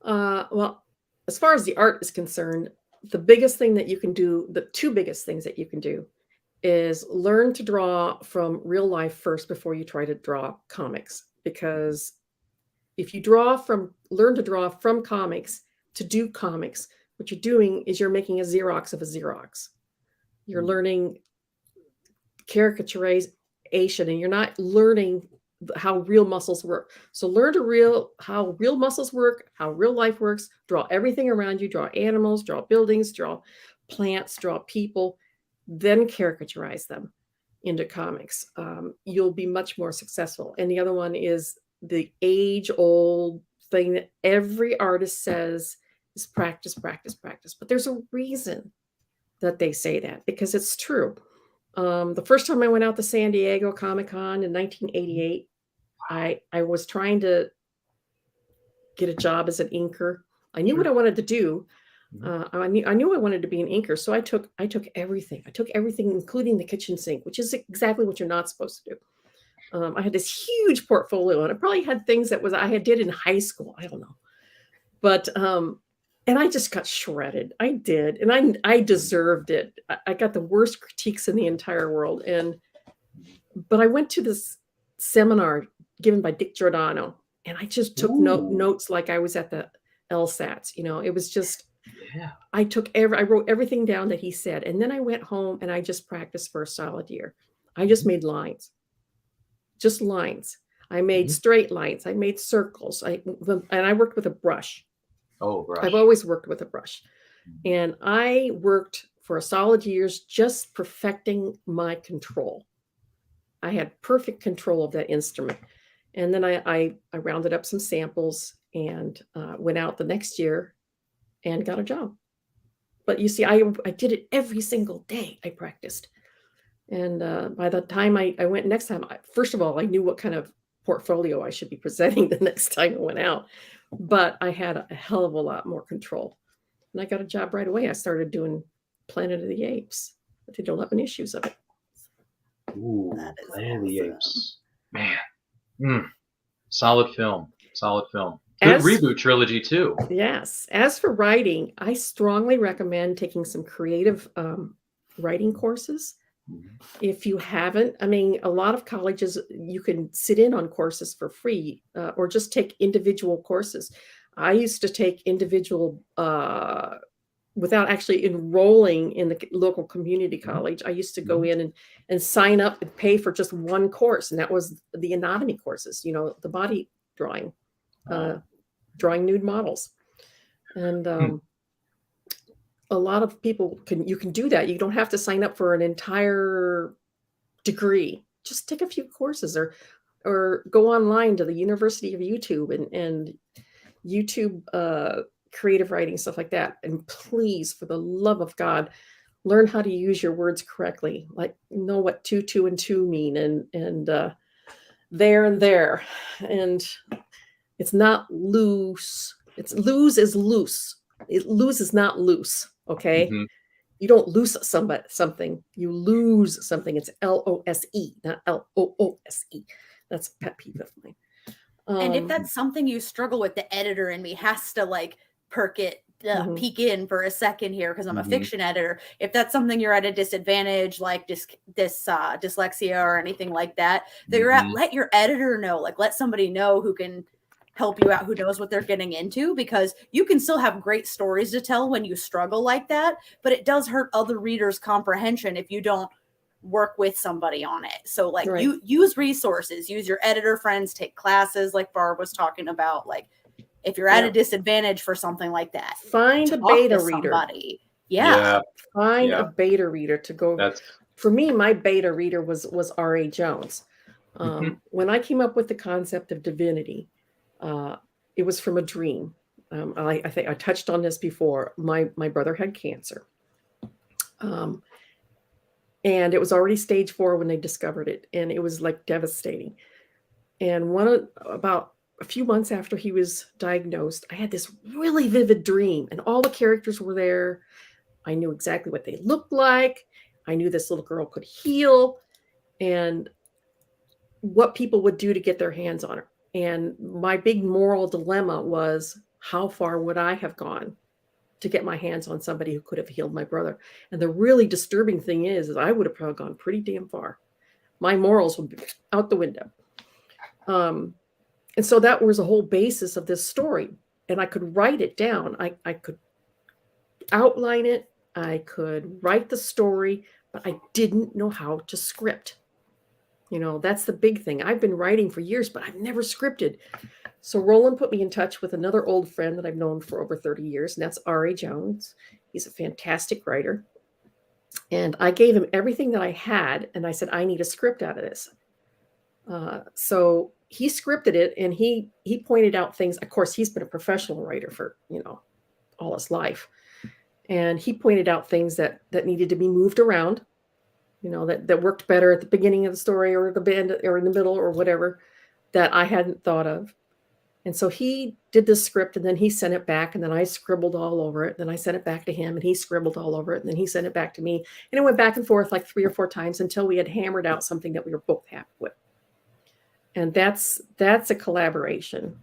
well, as far as the art is concerned, the biggest thing that you can do, the two biggest things that you can do, is learn to draw from real life first before you try to draw comics. Because if you learn to draw from comics to do comics, what you're doing is you're making a Xerox of a Xerox. You're learning caricaturization, and you're not learning how real muscles work. So learn how real muscles work, how real life works. Draw everything around you. Draw animals, draw buildings, draw plants, draw people. Then caricaturize them into comics. You'll be much more successful. And the other one is the age-old thing that every artist says is practice, practice, practice. But there's a reason that they say that, because it's true. The first time I went out to San Diego Comic-Con in 1988, I was trying to get a job as an inker. I knew what I wanted to do. I knew I wanted to be an inker, so I took everything. I took everything, including the kitchen sink, which is exactly what you're not supposed to do. I had this huge portfolio, and I probably had things that I did in high school. I don't know, but and I just got shredded. I did, and I deserved it. I got the worst critiques in the entire world, but I went to this seminar given by Dick Giordano, and I just took notes like I was at the LSATs. It was just. Yeah. I wrote everything down that he said, and then I went home and I just practiced for a solid year. I just made lines, just lines. I made straight lines. I made circles. And I worked with a brush. Oh, brush. I've always worked with a brush, and I worked for a solid years just perfecting my control. I had perfect control of that instrument, and then I rounded up some samples and went out the next year and got a job. But you see, I did it every single day. I practiced. And by the time I went next time, first of all, I knew what kind of portfolio I should be presenting the next time I went out. But I had a hell of a lot more control. And I got a job right away. I started doing Planet of the Apes. I did 11 issues of it. Ooh, Planet of the Apes. Man. Solid film. Good reboot trilogy, too. Yes. As for writing, I strongly recommend taking some creative writing courses. If you haven't, a lot of colleges, you can sit in on courses for free or just take individual courses. I used to take individual without actually enrolling in the local community college. I used to go in and sign up and pay for just one course. And that was the anatomy courses, the body drawing. Drawing nude models, and a lot of people can do that. You don't have to sign up for an entire degree. Just take a few courses, or go online to the University of YouTube and YouTube creative writing, stuff like that. And please, for the love of God, learn how to use your words correctly. Like, know what 2, 2, and 2 mean, and there and there, and it's not loose. It's lose is loose. Lose is not loose. Okay. You don't lose something. You lose something. It's LOSE, not LOOSE. That's a pet peeve of mine. And if that's something you struggle with, the editor in me has to peek in for a second here, because I'm a fiction editor. If that's something you're at a disadvantage, like dyslexia or anything like that, you're at, let your editor know. Like, let somebody know who can help you out, who knows what they're getting into, because you can still have great stories to tell when you struggle like that, but it does hurt other readers' comprehension if you don't work with somebody on it. So you use resources, use your editor friends, take classes like Barb was talking about. Like, if you're at a disadvantage for something like that, find a beta reader. Find a beta reader to go. For me, my beta reader was R.A. Jones. When I came up with the concept of divinity, it was from a dream. I think I touched on this before. My brother had cancer. And it was already stage 4 when they discovered it. And it was like devastating. And about a few months after he was diagnosed, I had this really vivid dream, and all the characters were there. I knew exactly what they looked like. I knew this little girl could heal, and what people would do to get their hands on her. And my big moral dilemma was, how far would I have gone to get my hands on somebody who could have healed my brother? And the really disturbing thing is I would have probably gone pretty damn far. My morals would be out the window. And so that was the whole basis of this story. And I could write it down. I could outline it. I could write the story, but I didn't know how to script. That's the big thing. I've been writing for years, but I've never scripted. So Roland put me in touch with another old friend that I've known for over 30 years, and that's R.A. Jones. He's a fantastic writer. And I gave him everything that I had, and I said, I need a script out of this. So he scripted it, and he pointed out things. Of course, he's been a professional writer for, all his life. And he pointed out things that needed to be moved around, that worked better at the beginning of the story or the end or in the middle or whatever that I hadn't thought of. And so he did the script, and then he sent it back, and then I scribbled all over it. Then I sent it back to him, and he scribbled all over it, and then he sent it back to me. And it went back and forth like 3 or 4 times until we had hammered out something that we were both happy with. And that's a collaboration.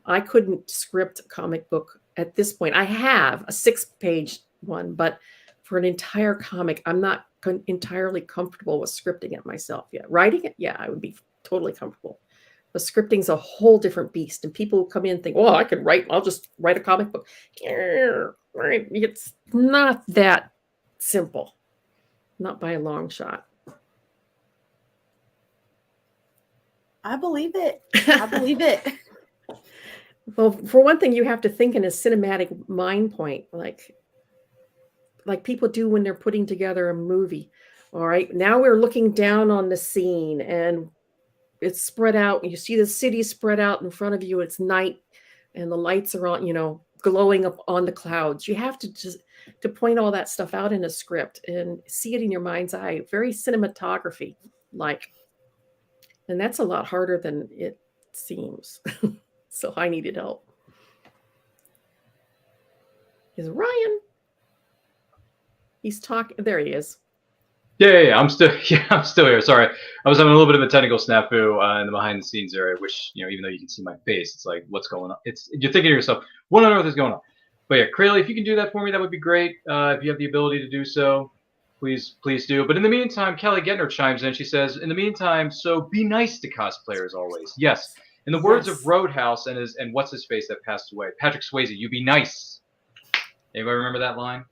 I couldn't script a comic book at this point. I have a 6-page one, but for an entire comic, I'm not entirely comfortable with scripting it myself yet. Writing it, yeah, I would be totally comfortable. But scripting's a whole different beast. And people come in and think, well, I can write, I'll just write a comic book. It's not that simple. Not by a long shot. I believe it. I believe it. Well, for one thing, you have to think in a cinematic mind point, like people do when they're putting together a movie. All right, now we're looking down on the scene and it's spread out. You see the city spread out in front of you. It's night and the lights are on, glowing up on the clouds. You have to point all that stuff out in a script and see it in your mind's eye. Very cinematography like. And that's a lot harder than it seems. So I needed help. Is Ryan? He's talking. There he is. Yeah. I'm still here. Sorry, I was having a little bit of a technical snafu in the behind the scenes area. Which even though you can see my face, it's like, what's going on? You're thinking to yourself, what on earth is going on? But yeah, Crayle, if you can do that for me, that would be great. If you have the ability to do so, please do. But in the meantime, Kelly Gettner chimes in. She says, in the meantime, so be nice to cosplayers always. Yes. In the words of Roadhouse and what's his face that passed away, Patrick Swayze, you be nice. Anybody remember that line?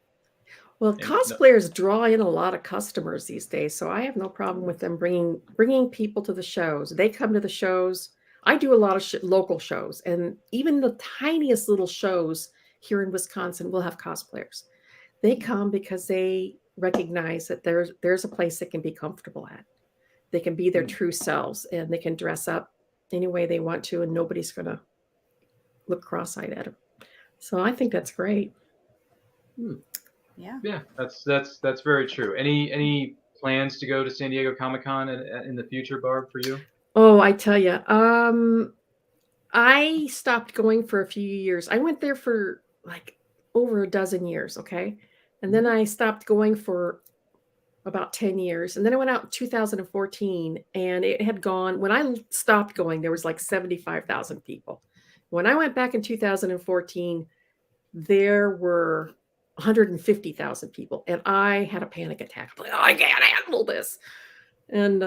Well, cosplayers draw in a lot of customers these days, so I have no problem with them bringing people to the shows. They come to the shows. I do a lot of local shows, and even the tiniest little shows here in Wisconsin will have cosplayers. They come because they recognize that there's a place they can be comfortable at. They can be their true selves, and they can dress up any way they want to, and nobody's going to look cross-eyed at them. So I think that's great. Yeah, that's very true. Any plans to go to San Diego Comic-Con in the future, Barb, for you? Oh, I tell you, I stopped going for a few years. I went there for like over a dozen years, okay? And then I stopped going for about 10 years. And then I went out in 2014, and it had gone, when I stopped going, there was like 75,000 people. When I went back in 2014, there were 150,000 people, and I had a panic attack. I'm like, oh, I can't handle this. And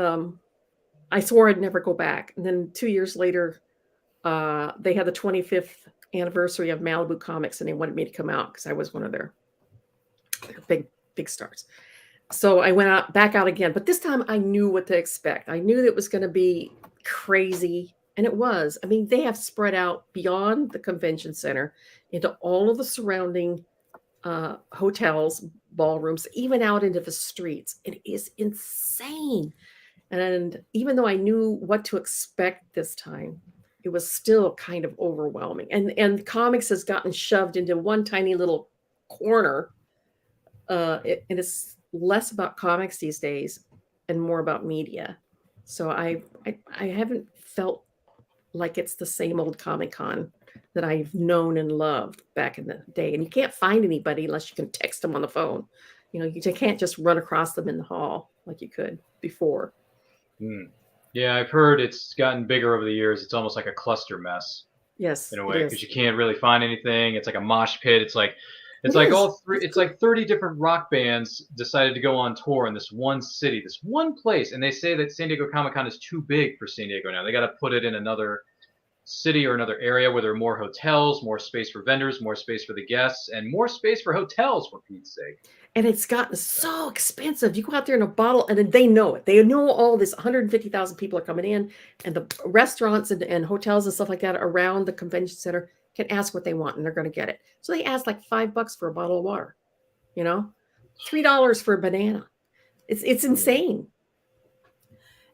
I swore I'd never go back. And then 2 years later, they had the 25th anniversary of Malibu Comics, and they wanted me to come out because I was one of their big stars. So I went back out again, but this time I knew what to expect. I knew that it was going to be crazy, and it was. I mean, they have spread out beyond the convention center into all of the surrounding hotels, ballrooms, even out into the streets. It is insane. And even though I knew what to expect this time, it was still kind of overwhelming. And comics has gotten shoved into one tiny little corner. And it's less about comics these days and more about media. So I haven't felt like it's the same old Comic-Con that I've known and loved back in the day. And you can't find anybody unless you can text them on the phone. You can't just run across them in the hall like you could before. Yeah, I've heard it's gotten bigger over the years. It's almost like a cluster mess. Yes, in a way, because you can't really find anything. It's like a mosh pit. It's like 30 different rock bands decided to go on tour in this one city, this one place, and they say that San Diego Comic-Con is too big for San Diego now. They got to put it in another city or another area where there are more hotels, more space for vendors, more space for the guests, and more space for hotels, for Pete's sake. And it's gotten so expensive. You go out there in a bottle, and then they know it. They know all this 150,000 people are coming in, and the restaurants and hotels and stuff like that around the convention center can ask what they want, and they're going to get it. So they ask like $5 for a bottle of water, $3 for a banana. It's insane.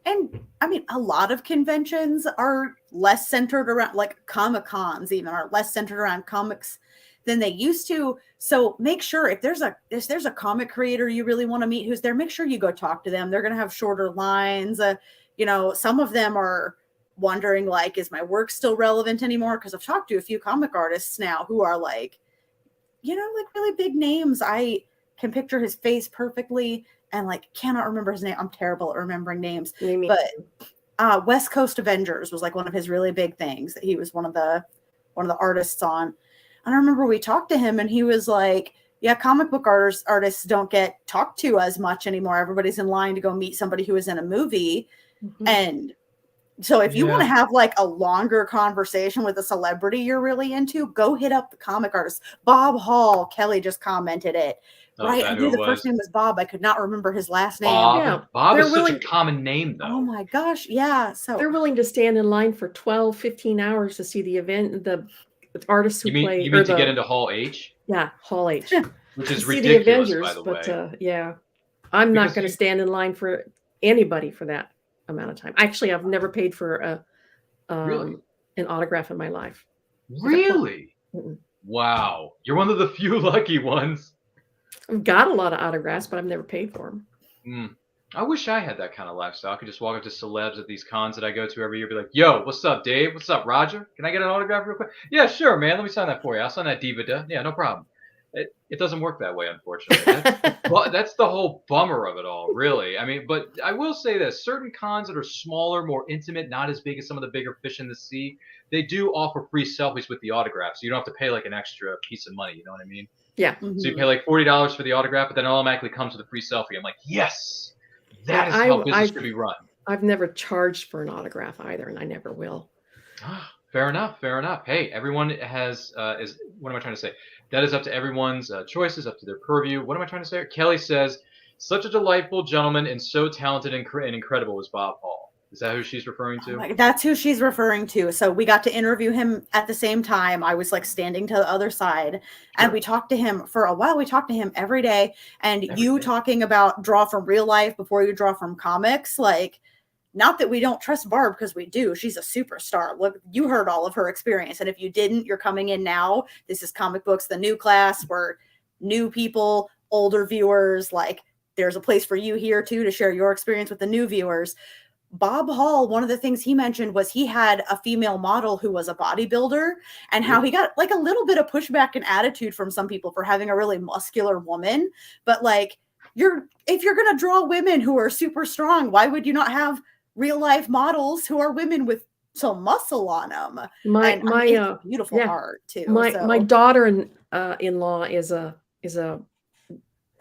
And I mean, a lot of conventions are less centered around, like Comic-Cons even are less centered around comics than they used to. So make sure if there's a comic creator you really want to meet who's there, make sure you go talk to them. They're going to have shorter lines. Some of them are wondering, like, is my work still relevant anymore? Because I've talked to a few comic artists now who are like, like really big names. I can picture his face perfectly and like cannot remember his name. I'm terrible at remembering names. But West Coast Avengers was like one of his really big things that he was one of the artists on. And I remember we talked to him and he was like, yeah, comic book artists don't get talked to as much anymore. Everybody's in line to go meet somebody who is in a movie. Mm-hmm. And so if you want to have like a longer conversation with a celebrity you're really into, go hit up the comic artist. Bob Hall, Kelly just commented it. Right, I knew the first name was Bob. I could not remember his last name. Bob is such a common name, though. Oh my gosh, yeah. So they're willing to stand in line for 12, 15 hours to see the event. The artists who play. You mean to get into Hall H? Yeah, Hall H, which is ridiculous, the Avengers, by the way. But I'm not going to stand in line for anybody for that amount of time. Actually, I've never paid for an autograph in my life. Really? Wow, you're one of the few lucky ones. I've got a lot of autographs, but I've never paid for them. I wish I had that kind of lifestyle. I could just walk up to celebs at these cons that I go to every year, be like, "Yo, what's up, Dave? What's up, Roger? Can I get an autograph real quick?" "Yeah, sure, man. Let me sign that for you. I'll sign that Diva. Yeah, no problem." It doesn't work that way, unfortunately. That's the whole bummer of it all, really. I mean, but I will say this: certain cons that are smaller, more intimate, not as big as some of the bigger fish in the sea, they do offer free selfies with the autograph, so you don't have to pay like an extra piece of money. You know what I mean? Yeah. Mm-hmm. So you pay like $40 for the autograph, but then it automatically comes with a free selfie. I'm like, yes, that is how business should be run. I've never charged for an autograph either, and I never will. Fair enough. Hey, everyone has what am I trying to say? That is up to everyone's choices, up to their purview. What am I trying to say? Kelly says, such a delightful gentleman and so talented and incredible was Bob Hall. Is that who she's referring to? That's who she's referring to. So we got to interview him at the same time. I was like standing to the other side and we talked to him for a while. We talked to him every day. And talking about draw from real life before you draw from comics, like, not that we don't trust Barb, because we do. She's a superstar. Look, you heard all of her experience. And if you didn't, you're coming in now. This is Comic Books, the new class, where new people, older viewers, like, there's a place for you here too to share your experience with the new viewers. Bob Hall, one of the things he mentioned was he had a female model who was a bodybuilder, and how he got like a little bit of pushback and attitude from some people for having a really muscular woman. But like, if you're going to draw women who are super strong, why would you not have real life models who are women with some muscle on them? My beautiful art too. My daughter-in-law is a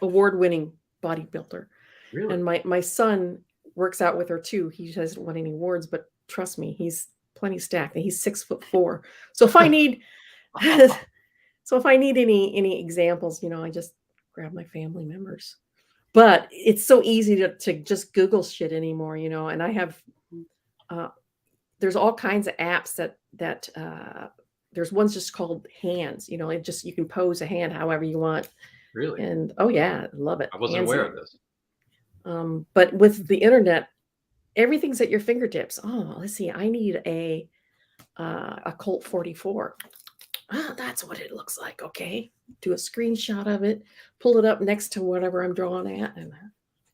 award-winning bodybuilder. Really? And my son works out with her too. He hasn't won any awards, but trust me, he's plenty stacked. And he's 6'4". So if I need, any examples, I just grab my family members. But it's so easy to just Google shit anymore, And I have, there's all kinds of apps that there's ones just called hands. You can pose a hand however you want. Really? And I love it. I wasn't aware of this. But with the internet, everything's at your fingertips. Oh, let's see. I need a Colt 44. That's what it looks like. Okay. Do a screenshot of it, pull it up next to whatever I'm drawing at. And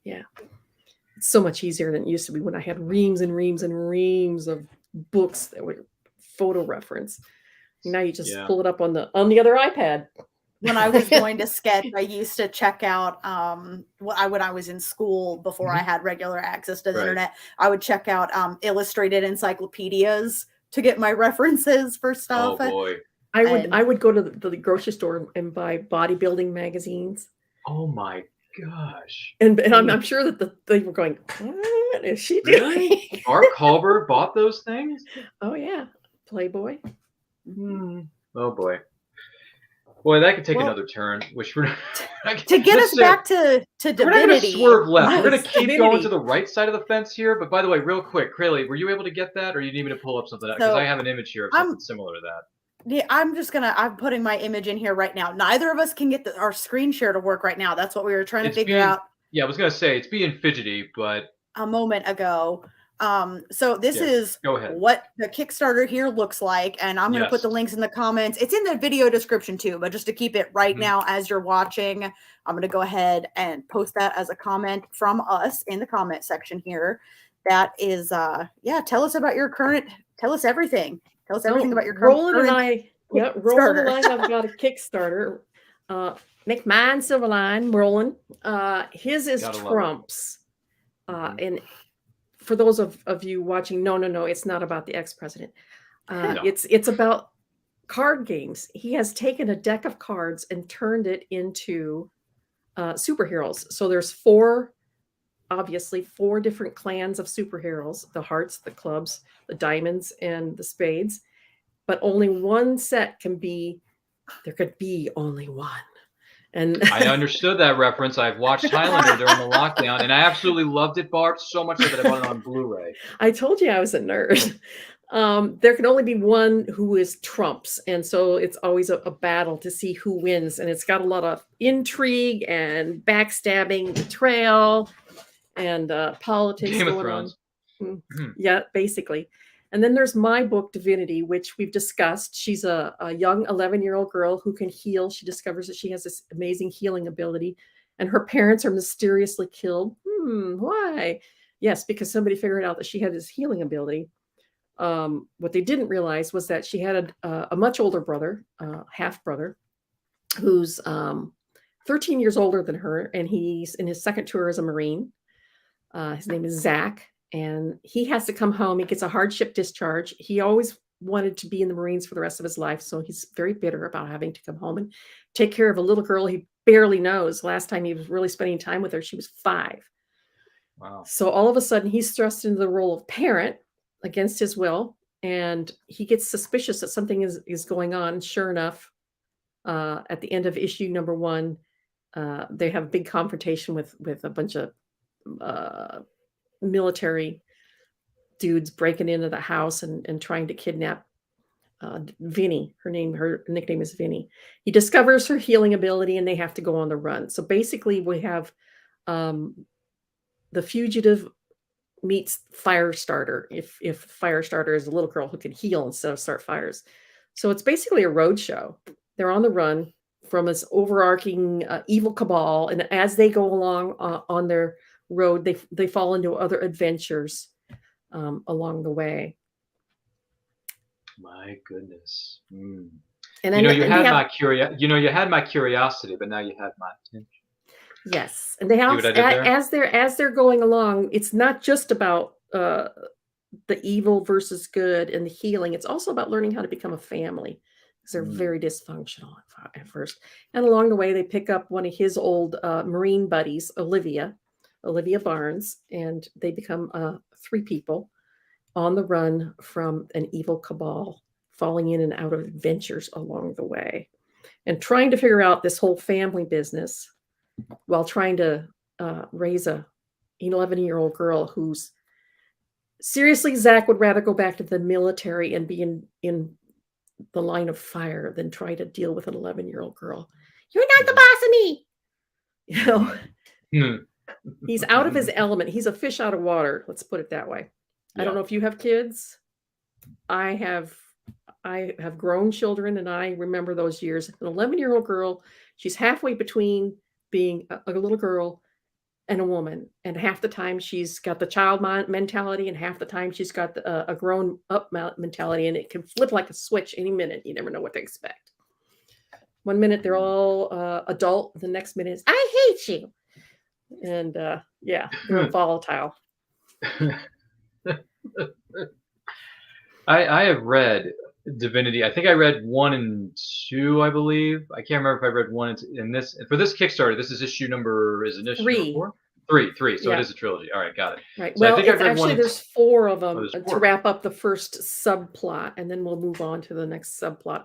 it's so much easier than it used to be when I had reams and reams and reams of books that were photo reference. Now you just pull it up on the other iPad. When I was going to sketch, I used to check out when I was in school before I had regular access to the internet. I would check out illustrated encyclopedias to get my references for stuff. Oh boy. I would go to the grocery store and buy bodybuilding magazines. Oh my gosh. And I'm sure that they were going, what is she doing? Really? Barb Kaalberg bought those things? Oh yeah. Playboy. Oh boy. Boy, that could take another turn, which we're to get us back to divinity. We're not going to swerve left. We're going to keep going to the right side of the fence here. But by the way, real quick, Crayle, were you able to get that, or you need me to pull up something? Because I have an image here of something similar to that. Yeah, I'm putting my image in here right now. Neither of us can get our screen share to work right now. That's what we were trying to figure out. Yeah, I was going to say it's being fidgety, but a moment ago. So this Yes, is go ahead. what the Kickstarter here looks like, and I'm going to put Yes. the links in the comments. It's in the video description too, but just to keep it right Mhm. now as you're watching, I'm going to go ahead and post that as a comment from us in the comment section here. That is, yeah, tell us about your current, tell us everything. Tell us everything about your Roland and current Roland and Kickstarter. I have got a Kickstarter. Make mine SilverLine, Roland. His is Gotta love it. Trump's. Mhm. And for those of you watching, no, it's not about the ex-president. No. It's about card games. He has taken a deck of cards and turned it into superheroes. So there's obviously four different clans of superheroes: the hearts, the clubs, the diamonds, and the spades. But only one set can be, there could be only one. And I understood that reference. I've watched Highlander during the lockdown, and I absolutely loved it, Barb, so much so that I bought it on Blu-ray. I told you I was a nerd. There can only be one who is Trump's. And so it's always a battle to see who wins. And it's got a lot of intrigue and backstabbing, betrayal, and politics Game of going Thrones. on. Yeah, basically. And then there's my book, Divinity, which we've discussed. She's a young 11-year-old girl who can heal. She discovers that she has this amazing healing ability, and her parents are mysteriously killed. Why? Yes, because somebody figured out that she had this healing ability. What they didn't realize was that she had a much older brother, half brother, who's 13 years older than her, and he's in his second tour as a Marine. His name is Zach. And he has to come home. He gets a hardship discharge. He always wanted to be in the Marines for the rest of his life. So he's very bitter about having to come home and take care of a little girl he barely knows. Last time he was really spending time with her, she was 5. Wow. So all of a sudden he's thrust into the role of parent against his will. And he gets suspicious that something is going on. And sure enough, at the end of issue number 1, they have a big confrontation with a bunch of military dudes breaking into the house and trying to kidnap Vinny. Her nickname is Vinny. He discovers her healing ability and they have to go on the run. So basically we have the fugitive meets Firestarter. If Firestarter is a little girl who can heal instead of start fires. So it's basically a road show. They're on the run from this overarching evil cabal. And as they go along on their road, they fall into other adventures along the way. My goodness. And you had my curiosity, but now you had my attention. Yes, and they have as they're going along. It's not just about the evil versus good and the healing. It's also about learning how to become a family, because they're very dysfunctional at first. And along the way, they pick up one of his old Marine buddies, Olivia Barnes, and they become 3 people on the run from an evil cabal, falling in and out of adventures along the way, and trying to figure out this whole family business while trying to raise an 11-year-old girl who's seriously, Zach would rather go back to the military and be in the line of fire than try to deal with an 11-year-old girl. You're not the boss of me. You know, he's out of his element. He's a fish out of water. Let's put it that way. I don't know if you have kids. I have grown children, and I remember those years. An 11-year-old girl, she's halfway between being a little girl and a woman, and half the time she's got the child mentality, and half the time she's got a grown up mentality, and it can flip like a switch any minute. You never know what to expect. One minute they're all adult, the next minute is I hate you, and they're volatile. I have read Divinity. I think I read 1 and 2, I believe. I can't remember if I read 1 in this. For this Kickstarter, this is issue number, is it issue 3. number 4? 3. So it is a trilogy. All right, got it. Right. So Well, I think I've read actually, 1 there's 4 of them there's to 4. wrap up the first subplot, and then we'll move on to the next subplot.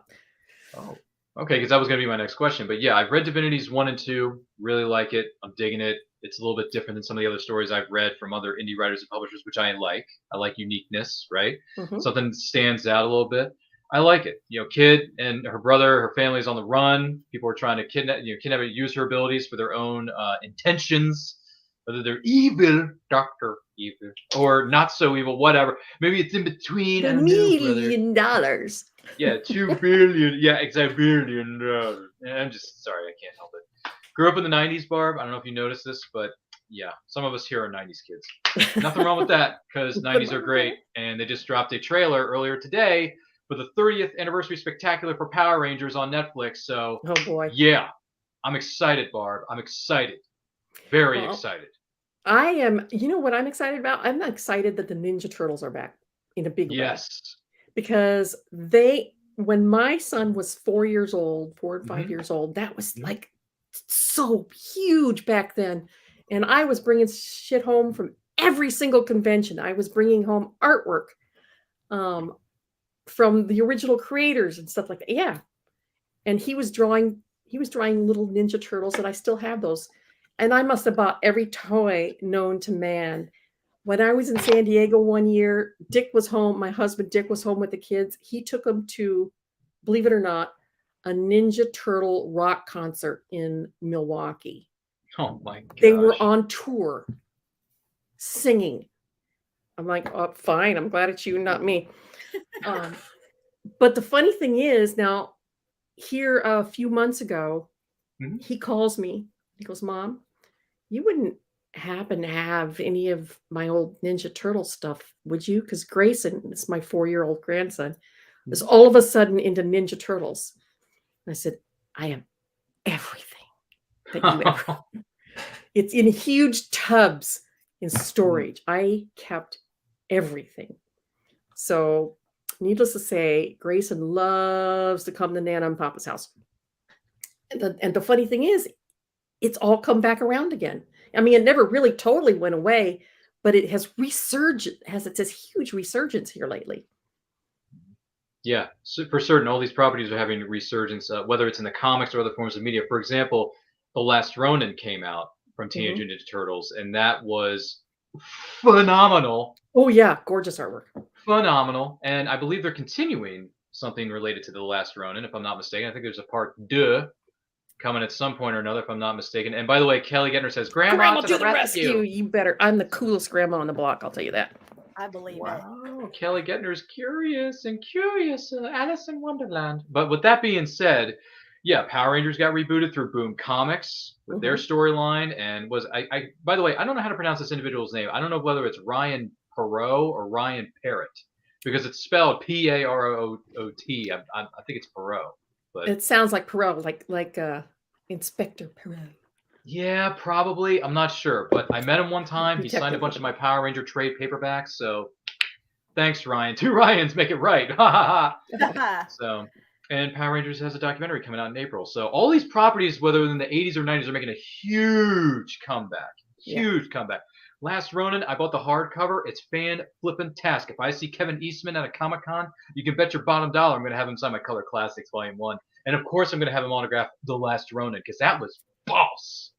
Oh, okay, because that was going to be my next question. But yeah, I've read Divinities 1 and 2. Really like it. I'm digging it. It's a little bit different than some of the other stories I've read from other indie writers and publishers, which I like. I like uniqueness, right? Something stands out a little bit. I like it. Kid and her brother, her family's on the run. People are trying to kidnap her, use her abilities for their own intentions. whether they're evil, Dr. Evil, or not so evil, whatever. Maybe it's in between. I The don't know, brother. $1 million. Yeah, 2 billion. Yeah, exactly. $1 billion. I'm just sorry, I can't help it. Grew up in the 90s, Barb. I don't know if you noticed this, but yeah, some of us here are 90s kids. Nothing wrong with that, because 90s are great. And they just dropped a trailer earlier today for the 30th anniversary spectacular for Power Rangers on Netflix. So, Oh boy. yeah, I'm excited, Barb. I'm excited. Very excited. I am, you know what I'm excited about? I'm excited that the Ninja Turtles are back in a big way. Yes. Because when my son was 4 years old, 4 and 5 years old, that was like so huge back then. And I was bringing shit home from every single convention. I was bringing home artwork from the original creators and stuff like that. Yeah. And he was drawing little Ninja Turtles, and I still have those. And I must have bought every toy known to man. When I was in San Diego one year, Dick was home. My husband, Dick, was home with the kids. He took them to, believe it or not, a Ninja Turtle rock concert in Milwaukee. Oh my god. They were on tour singing. I'm like, oh, fine. I'm glad it's you, not me. But the funny thing is, now, here a few months ago, he calls me. He goes, Mom, you wouldn't happen to have any of my old Ninja Turtle stuff, would you? Because Grayson, it's my 4-year-old grandson, is all of a sudden into Ninja Turtles. And I said, I have everything that you ever. It's in huge tubs in storage. I kept everything. So, needless to say, Grayson loves to come to Nana and Papa's house. And the funny thing is, it's all come back around again. I mean, it never really totally went away, but it has resurged, it's this huge resurgence here lately. Yeah, so for certain, all these properties are having a resurgence, whether it's in the comics or other forms of media. For example, The Last Ronin came out from Teenage Mutant Ninja Turtles, and that was phenomenal. Oh yeah, gorgeous artwork. Phenomenal. And I believe they're continuing something related to The Last Ronin, if I'm not mistaken. I think there's a part 2 coming at some point or another, if I'm not mistaken. And by the way, Kelly Gettner says, Grandma to the rescue. You better. I'm the coolest grandma on the block, I'll tell you that. I believe it. Wow, Kelly Gettner's curious, Alice in Wonderland. But with that being said, yeah, Power Rangers got rebooted through Boom Comics with their storyline, and I by the way, I don't know how to pronounce this individual's name. I don't know whether it's Ryan Perot or Ryan Parrott, because it's spelled P-A-R-O-O-T. I think it's Perot. But it sounds like Perot, like Inspector Perot. Yeah, probably. I'm not sure, but I met him one time. He signed a bunch of my Power Ranger trade paperbacks. So, thanks, Ryan. 2 Ryans make it right. Ha ha ha. So, and Power Rangers has a documentary coming out in April. So, all these properties, whether in the 80s or 90s, are making a huge comeback. Huge comeback. Last Ronin, I bought the hardcover. It's fan-flippin-tastic. If I see Kevin Eastman at a Comic-Con, you can bet your bottom dollar I'm going to have him sign my Color Classics Volume 1. And, of course, I'm going to have him autograph The Last Ronin, because that was boss.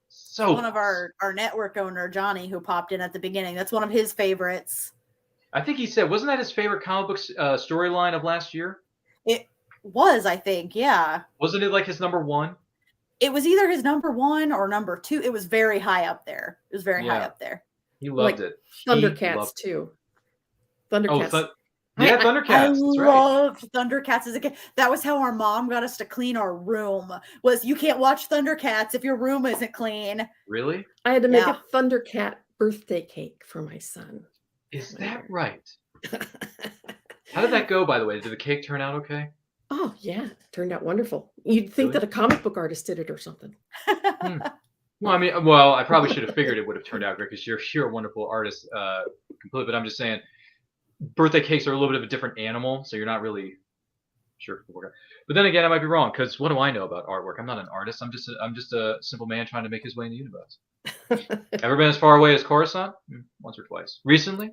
So one of our network owner, Johnny, who popped in at the beginning, that's one of his favorites. I think he said, wasn't that his favorite comic book storyline of last year? It was, I think, yeah. Wasn't it like his number 1? It was either his number 1 or number 2. It was very high up there. It was very high up there. He loved it. Thundercats too. Thundercats. Thundercats. I loved Thundercats as a kid. That was how our mom got us to clean our room. Was you can't watch Thundercats if your room isn't clean. Really? I had to make a Thundercat birthday cake for my son. Is that right? How did that go, by the way? Did the cake turn out okay? Oh yeah, it turned out wonderful. You'd think that a comic book artist did it or something. Well, I mean, I probably should have figured it would have turned out great, because you're a wonderful artist, completely. But I'm just saying, birthday cakes are a little bit of a different animal, so you're not really sure. But then again, I might be wrong, because what do I know about artwork? I'm not an artist. I'm just a simple man trying to make his way in the universe. Ever been as far away as Coruscant? Once or twice. Recently?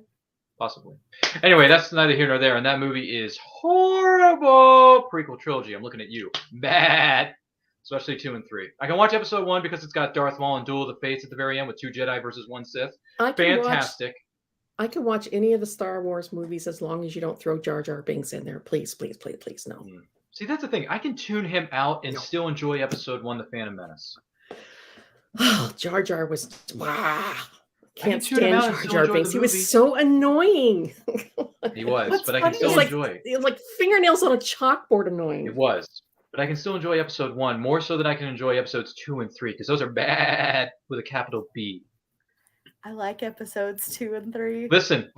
Possibly. Anyway, that's neither here nor there, and that movie is horrible. Prequel trilogy. I'm looking at you. Bad. Especially 2 and 3. I can watch episode 1 because it's got Darth Maul and Duel of the Fates at the very end with 2 Jedi versus 1 Sith. Fantastic. I can watch any of the Star Wars movies as long as you don't throw Jar Jar Binks in there. Please, please, please, please, no. See, that's the thing. I can tune him out and still enjoy episode 1, The Phantom Menace. Oh, Jar Jar was wow. Can't tune him stand out and Jar still Jar enjoy Binks. the He movie. was so annoying. He was, What's but I can funny still is- enjoy it. It was like fingernails on a chalkboard annoying. It was. But I can still enjoy episode 1 more so than I can enjoy episodes 2 and 3 because those are bad with a capital B. I like episodes 2 and 3. Listen.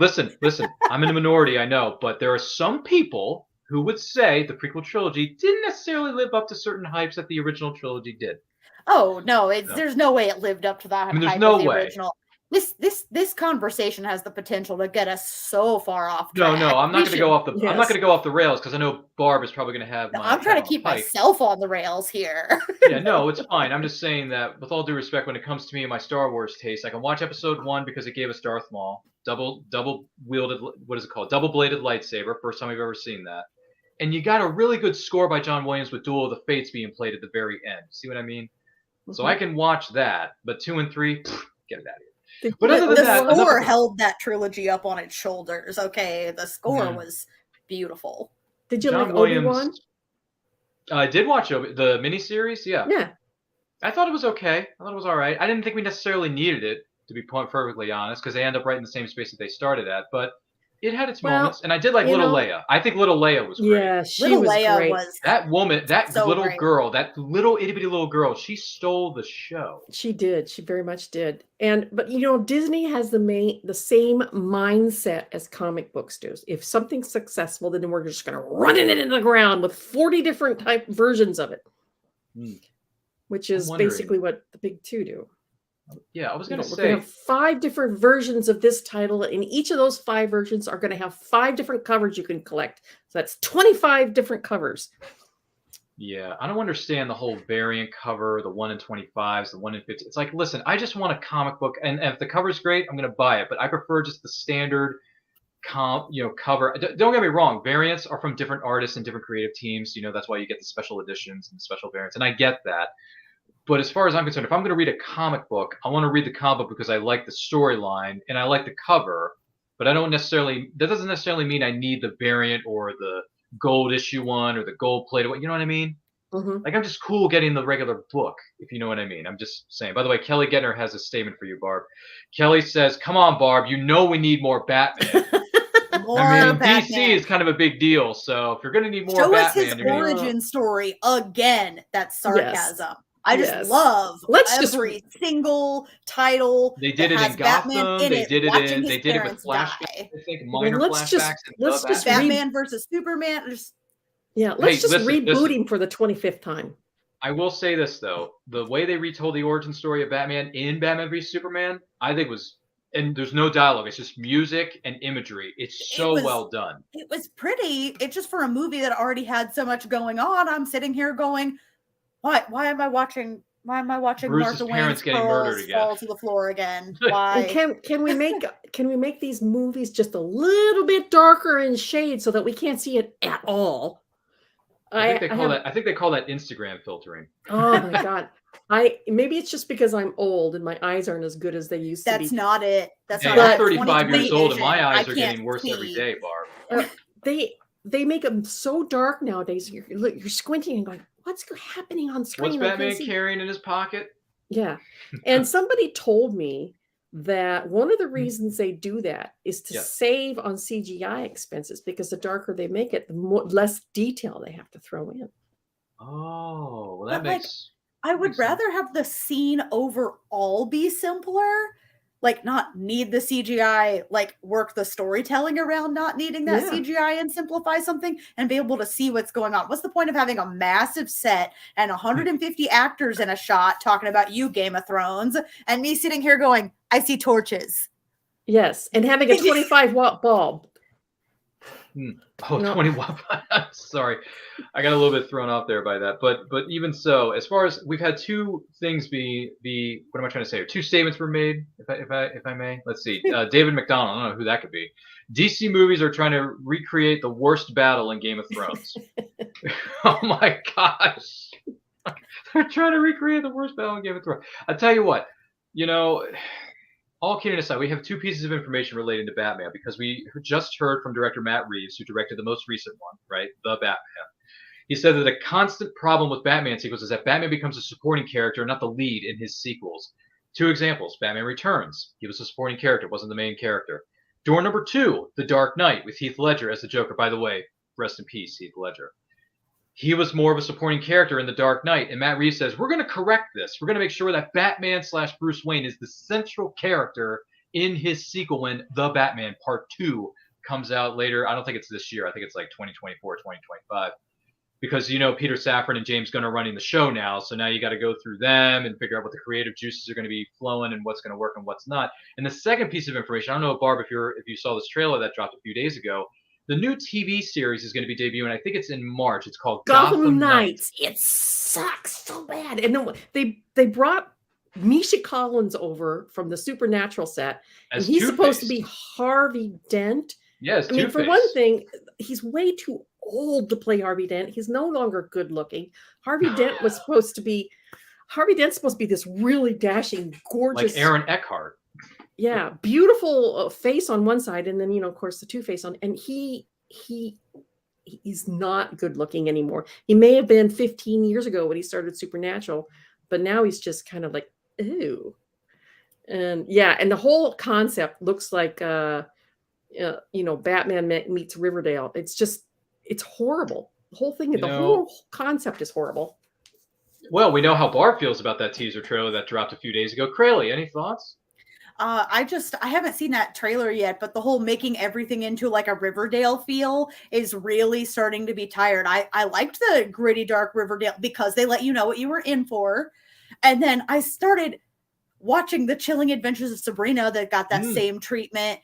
I'm in a minority, I know, but there are some people who would say the prequel trilogy didn't necessarily live up to certain hypes that the original trilogy did. Oh no, No. there's no way it lived up to that mean, there's hype no of the way. original. This conversation has the potential to get us so far off No, track. I'm not going to go off the. I'm not yes. going to go off the rails because I know Barb is probably going to have. No, My I'm trying head to on keep a pike. myself on the rails here. Yeah, no, it's fine. I'm just saying that with all due respect, when it comes to me and my Star Wars taste, I can watch episode 1 because it gave us Darth Maul, double wielded, what is it called? Double bladed lightsaber. First time I've ever seen that. And you got a really good score by John Williams with Duel of the Fates being played at the very end. See what I mean? So I can watch that, but 2 and 3, get it out of here. But other than the that, enough score of- held that trilogy up on its shoulders. Okay, the score Mhm. was beautiful. Did you John like Williams. Obi-Wan? I did watch the miniseries. Yeah. Yeah. I thought it was okay. I thought it was all right. I didn't think we necessarily needed it, to be perfectly honest, because they end up right in the same space that they started at. But it had its Well, moments, and I did like you Little know- Leia. I think Little Leia was great. Yeah, she Little was Leia great. was That woman, that So little great. girl, that little itty bitty little girl, she stole the show. She did. She very much did. But Disney has the same mindset as comic books do. If something's successful, then we're just going to run it into the ground with 40 different type versions of it, which is wondering- basically what the big two do. Yeah, I was gonna We're going say. to have 5 different versions of this title, and each of those 5 versions are going to have 5 different covers you can collect. So that's 25 different covers. Yeah, I don't understand the whole variant cover, the 1 in 25s, the 1 in 50. It's like, listen, I just want a comic book, and if the cover's great, I'm gonna buy it. But I prefer just the standard cover. Don't get me wrong, variants are from different artists and different creative teams. That's why you get the special editions and the special variants, and I get that. But as far as I'm concerned, if I'm going to read a comic book, I want to read the comic book because I like the storyline and I like the cover. But that doesn't necessarily mean I need the variant or the gold issue one or the gold plated one. You know what I mean? Mhm. Like, I'm just cool getting the regular book, if you know what I mean. I'm just saying. By the way, Kelly Gettner has a statement for you, Barb. Kelly says, "Come on, Barb, we need more Batman." more I mean, Batman. DC is kind of a big deal, so if you're going to need more Show us Batman, his you're gonna need- origin story again. That's sarcasm. I just Yes. love Let's just- every single title. They did that it has in Gotham. Batman in They it, did it watching in. his They did it with parents flashbacks. die. I think minor let's flashbacks. just- in let's the just Batman. Batman versus Superman. There's Let's Hey, just listen, reboot listen. him for the 25th time. I will say this though: the way they retold the origin story of Batman in Batman v Superman, I think was, and there's no dialogue. It's just music and imagery. It's so was- well done. It was pretty. It's just for a movie that already had so much going on. I'm sitting here going, Why am I watching Bruce's Martha parents Wayne's getting pearls murdered again. fall to the floor again? And Why? can we make these movies just a little bit darker in shade so that we can't see it at all? I think they call that Instagram filtering. Oh my god! Maybe it's just because I'm old and my eyes aren't as good as they used to be. That's not it. That's Hey, not I'm it. 35 years 2020 old, and my vision. eyes I are getting can't worse every see. day, Barb. They make them so dark nowadays. You're squinting and going, "What's happening on screen?" What's I can't Batman see." carrying in his pocket? Yeah, and somebody told me that one of the reasons they do that is to Yeah. save on CGI expenses, because the darker they make it, the less detail they have to throw in. Oh, well, that But, like, makes. I would Makes sense. rather have the scene overall be simpler, like not need the CGI, like work the storytelling around not needing that Yeah. CGI and simplify something and be able to see what's going on. What's the point of having a massive set and 150 actors in a shot talking about you, Game of Thrones, and me sitting here going, I see torches. Yes, and having a 25-watt bulb. Oh, No. 20 watt. Sorry, I got a little bit thrown off there by that. But even so, as far as we've had 2 things be what am I trying to say? 2 statements were made, if I may. Let's see. David McDonald. I don't know who that could be. DC movies are trying to recreate the worst battle in Game of Thrones. Oh my gosh, they're trying to recreate the worst battle in Game of Thrones. I tell you what, all kidding aside, we have 2 pieces of information relating to Batman, because we just heard from director Matt Reeves, who directed the most recent one, right? The Batman. He said that a constant problem with Batman sequels is that Batman becomes a supporting character, not the lead in his sequels. 2 examples. Batman Returns. He was a supporting character, wasn't the main character. Door number 2, The Dark Knight, with Heath Ledger as the Joker. By the way, rest in peace, Heath Ledger. He was more of a supporting character in The Dark Knight, and Matt Reeves says, we're going to correct this. We're going to make sure that Batman / Bruce Wayne is the central character in his sequel when The Batman Part 2 comes out later. I don't think it's this year. I think it's like 2024, 2025. Because, you know, Peter Safran and James Gunn are running the show now, so now you got to go through them and figure out what the creative juices are going to be flowing and what's going to work and what's not. And the second piece of information, I don't know, Barb, if you saw this trailer that dropped a few days ago, the new TV series is going to be debuting. I think it's in March. It's called Gotham Knights. It sucks so bad. And they brought Misha Collins over from the Supernatural set, and he's supposed to be Harvey Dent. Yes, I mean, for one thing, he's way too old to play Harvey Dent. He's no longer good looking. Harvey Dent's supposed to be this really dashing, gorgeous, like Aaron Eckhart. Yeah, beautiful face on one side, and then, you know, of course, the Two-Face on. And he's not good looking anymore. He may have been 15 years ago when he started Supernatural, but now he's just kind of like, ew. And yeah, and the whole concept looks like you know, Batman meets Riverdale. It's horrible. The whole thing, the whole concept is horrible. Well, we know how Barb feels about that teaser trailer that dropped a few days ago. Crayle, any thoughts? I haven't seen that trailer yet, but the whole making everything into like a Riverdale feel is really starting to be tired. I liked the gritty, dark Riverdale because they let you know what you were in for. And then I started watching The Chilling Adventures of Sabrina that got that same treatment,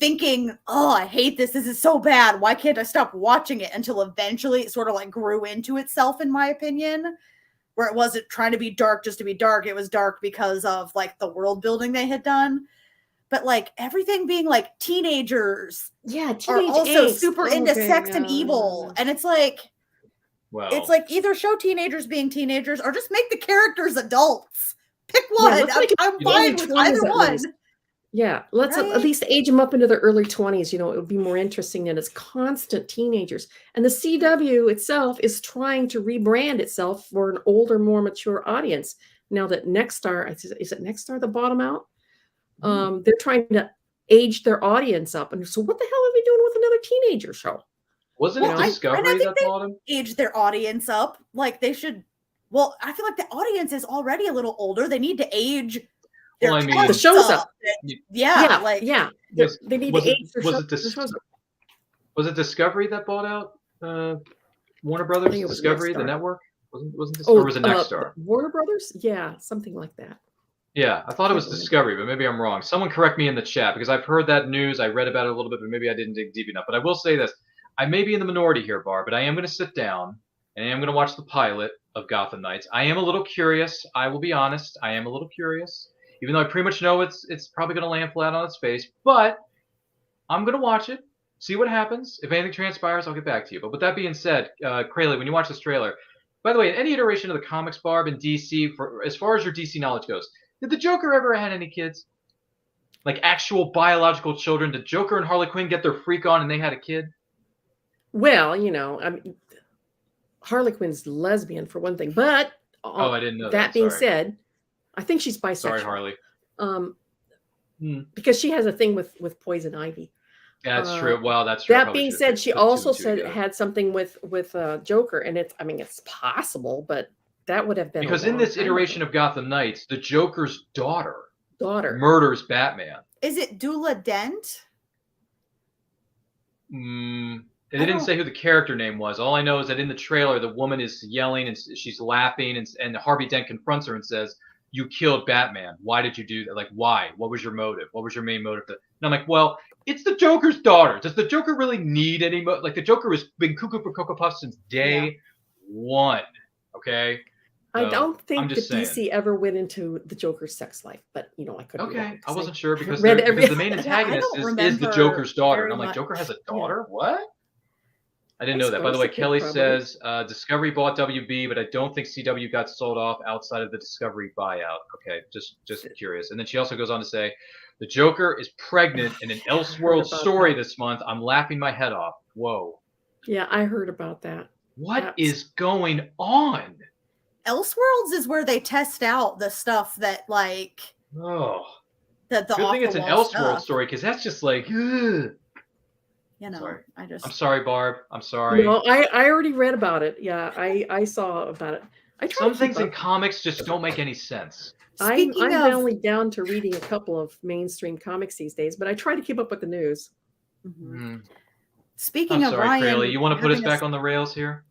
thinking, oh, I hate this. This is so bad. Why can't I stop watching it? Until eventually it sort of like grew into itself, in my opinion. Where it wasn't trying to be dark just to be dark. It was dark because of like the world building they had done. But like everything being like teenagers are also super into sex and evil. And it's like, it's like either show teenagers being teenagers or just make the characters adults. Pick one. Yeah, I'm fine with either one. Yeah, let's at least age them up into their early 20s. You know, it would be more interesting than it's constant teenagers. And the CW itself is trying to rebrand itself for an older, more mature audience. Now that Nexstar, is it Nexstar the bottom out? They're trying to age their audience up. And so what the hell are they doing with another teenager show? Wasn't it Discovery that bottom? Age their audience up. Like they should. Well, I feel like the audience is already a little older. They need to age. Well, I mean, the show's up. They need to age their shows up. Was it Discovery that bought out Warner Brothers? Discovery, the network? Wasn't this, or was it Nexstar? Warner Brothers? Yeah, something like that. Yeah, I thought it was Discovery, but maybe I'm wrong. Someone correct me in the chat because I've heard that news. I read about it a little bit, but maybe I didn't dig deep enough. But I will say this. I may be in the minority here, Barb, but I am going to sit down and I am going to watch the pilot of Gotham Knights. I am a little curious. I will be honest. I am a little curious. Even though I pretty much know it's probably going to land flat on its face. But I'm going to watch it, see what happens. If anything transpires, I'll get back to you. But with that being said, Crayle, when you watch this trailer, by the way, in any iteration of the comics, Barb, in DC, as far as your DC knowledge goes, did the Joker ever had any kids? Like actual biological children? Did Joker and Harley Quinn get their freak on and they had a kid? Well, you know, I mean, Harley Quinn's lesbian for one thing. But I didn't know that being said, I think she's bisexual. Sorry, Harley. Because she has a thing with Poison Ivy. That's true. Well, that's true. That being said, she also said it had something with Joker, and it's possible, but that would have been because in this iteration of Gotham Knights, the Joker's daughter murders Batman. Is it Dula Dent? They didn't say who the character name was. All I know is that in the trailer, the woman is yelling and she's laughing, and Harvey Dent confronts her and says, "You killed Batman. Why did you do that? Like, why? What was your motive? What was your main motive?" And I'm like, well, it's the Joker's daughter. Does the Joker really need any like the Joker has been cuckoo for Cocoa Puffs since day one. Okay. I don't think that DC ever went into the Joker's sex life, but you know, I couldn't. Okay, I wasn't sure because the main antagonist is the Joker's daughter, and I'm like, Joker has a daughter? What? I didn't know that. By the way, Kelly says Discovery bought WB, but I don't think CW got sold off outside of the Discovery buyout. Okay, just curious. And then she also goes on to say, the Joker is pregnant in an Elseworld story this month. I'm laughing my head off. Whoa. Yeah, I heard about that. What is going on? Elseworlds is where they test out the stuff that like Oh, the good thing it's an off-the-wall Elseworld stuff. story because that's just like, ugh. You know, Sorry. I'm sorry, Barb. I'm sorry. No, I already read about it. Yeah, I saw about it. I try Some to things keep in up. comics just don't make any sense. I'm Speaking of, only down to reading a couple of mainstream comics these days, but I try to keep up with the news. Mhm. I'm Speaking of sorry, Ryan, Crayle. You want to put us having a back on the rails here?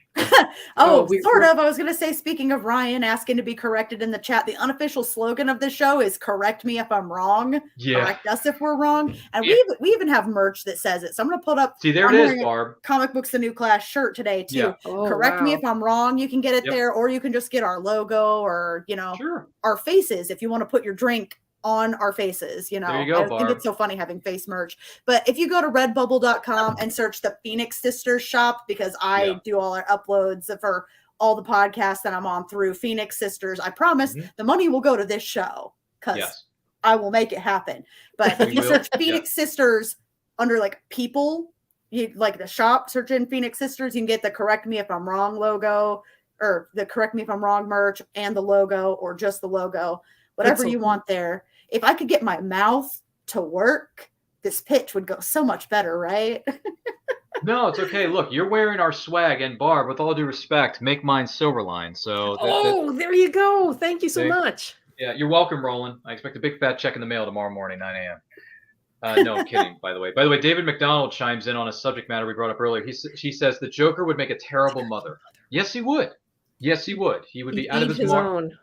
Oh, we're- sort of. I was going to say, speaking of Ryan asking to be corrected in the chat, the unofficial slogan of the show is "Correct me if I'm wrong." Yeah. Correct us if we're wrong. And Yeah. we even have merch that says it. So I'm going to put up. See, there I'm it is, wearing a Barb. Comic Books: The New Class shirt today too. Yeah. Oh, Correct me wow. if I'm wrong. You can get it Yep. there, or you can just get our logo, or Sure. our faces if you want to put your drink on our faces. There you go, I think Barb. it's so funny having face merch. But if you go to redbubble.com and search the Phoenix Sisters shop, because I do all our uploads for all the podcasts that I'm on through Phoenix Sisters, I promise the money will go to this show because I will make it happen. But if you search Phoenix Sisters under like people, you like the shop, search in Phoenix Sisters, you can get the Correct Me If I'm Wrong logo, or the Correct Me If I'm Wrong merch and the logo, or just the logo, whatever you want there. If I could get my mouth to work, this pitch would go so much better, right? No, it's okay. Look, you're wearing our swag, and Barb, with all due respect, make mine SilverLine. So there you go. Thank you so much. Yeah, you're welcome, Roland. I expect a big fat check in the mail tomorrow morning, 9 a.m. No, I'm kidding, by the way. By the way, David McDonald chimes in on a subject matter we brought up earlier. She says the Joker would make a terrible mother. Yes, he would. Yes, he would. He would be out of his mark. Own.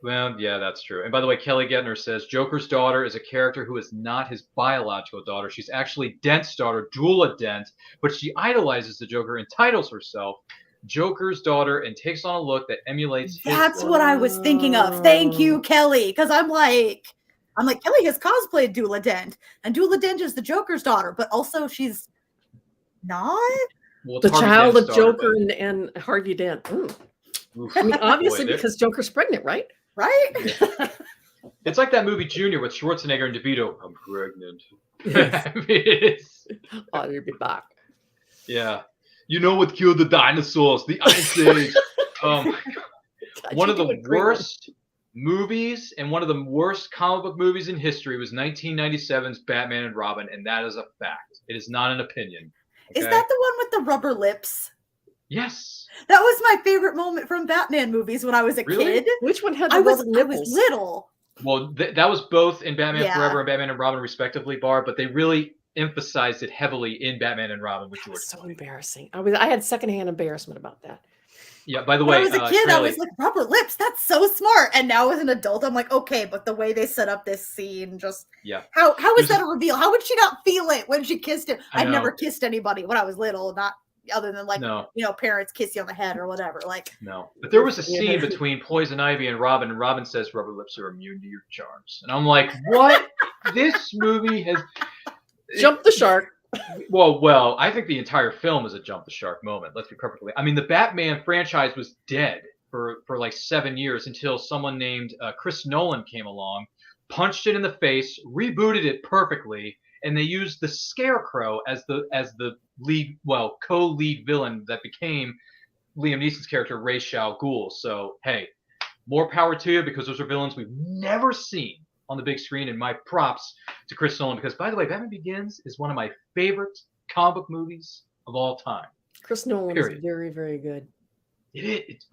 Well, yeah, that's true. And by the way, Kelly Gettner says Joker's daughter is a character who is not his biological daughter. She's actually Dent's daughter, Dula Dent, but she idolizes the Joker and titles herself Joker's daughter and takes on a look that emulates his. That's what I was thinking of. Thank you, Kelly. Because I'm like, Kelly has cosplayed Dula Dent, and Dula Dent is the Joker's daughter, but also she's not. Well, the Harvey child Dent's of daughter, Joker and Harvey Dent. Oof. I mean, obviously Boy, because Joker's pregnant, right? Right? It's like that movie Junior with Schwarzenegger and DeVito. I'm pregnant. I mean, I'll be back. Yeah. You know what killed the dinosaurs? The Ice Age. Oh my God. One of the worst movies and one of the worst comic book movies in history was 1997's Batman and Robin, and that is a fact. It is not an opinion. Okay? Is that the one with the rubber lips? Yes. That was my favorite moment from Batman movies when I was a kid. Which one had the I was little. Well, that was both in Batman Yeah. Forever and Batman and Robin, respectively, Barb. But they really emphasized it heavily in Batman and Robin with George. That's so embarrassing. I had secondhand embarrassment about that. Yeah. By the When way, I was a kid, I Crayle, was like, rubber lips. That's so smart. And now as an adult, I'm like, okay, but the way they set up this scene, just how is that a reveal? How would she not feel it when she kissed him? I've never kissed anybody when I was little, not other than like parents kiss you on the head or whatever. Like but there was a scene between Poison Ivy and Robin says rubber lips are immune to your charms, and I'm like, what? This movie has jumped the shark. Well, I think the entire film is a jump the shark moment. Let's be perfectly. I mean, the Batman franchise was dead for like 7 years until someone named Chris Nolan came along, punched it in the face, rebooted it perfectly, and they used the Scarecrow as the co-lead villain that became Liam Neeson's character, Ra's al Ghul. So hey, more power to you, because those are villains we've never seen on the big screen, and my props to Chris Nolan, because by the way, Batman Begins is one of my favorite comic book movies of all time. Chris Nolan is very, very good. It's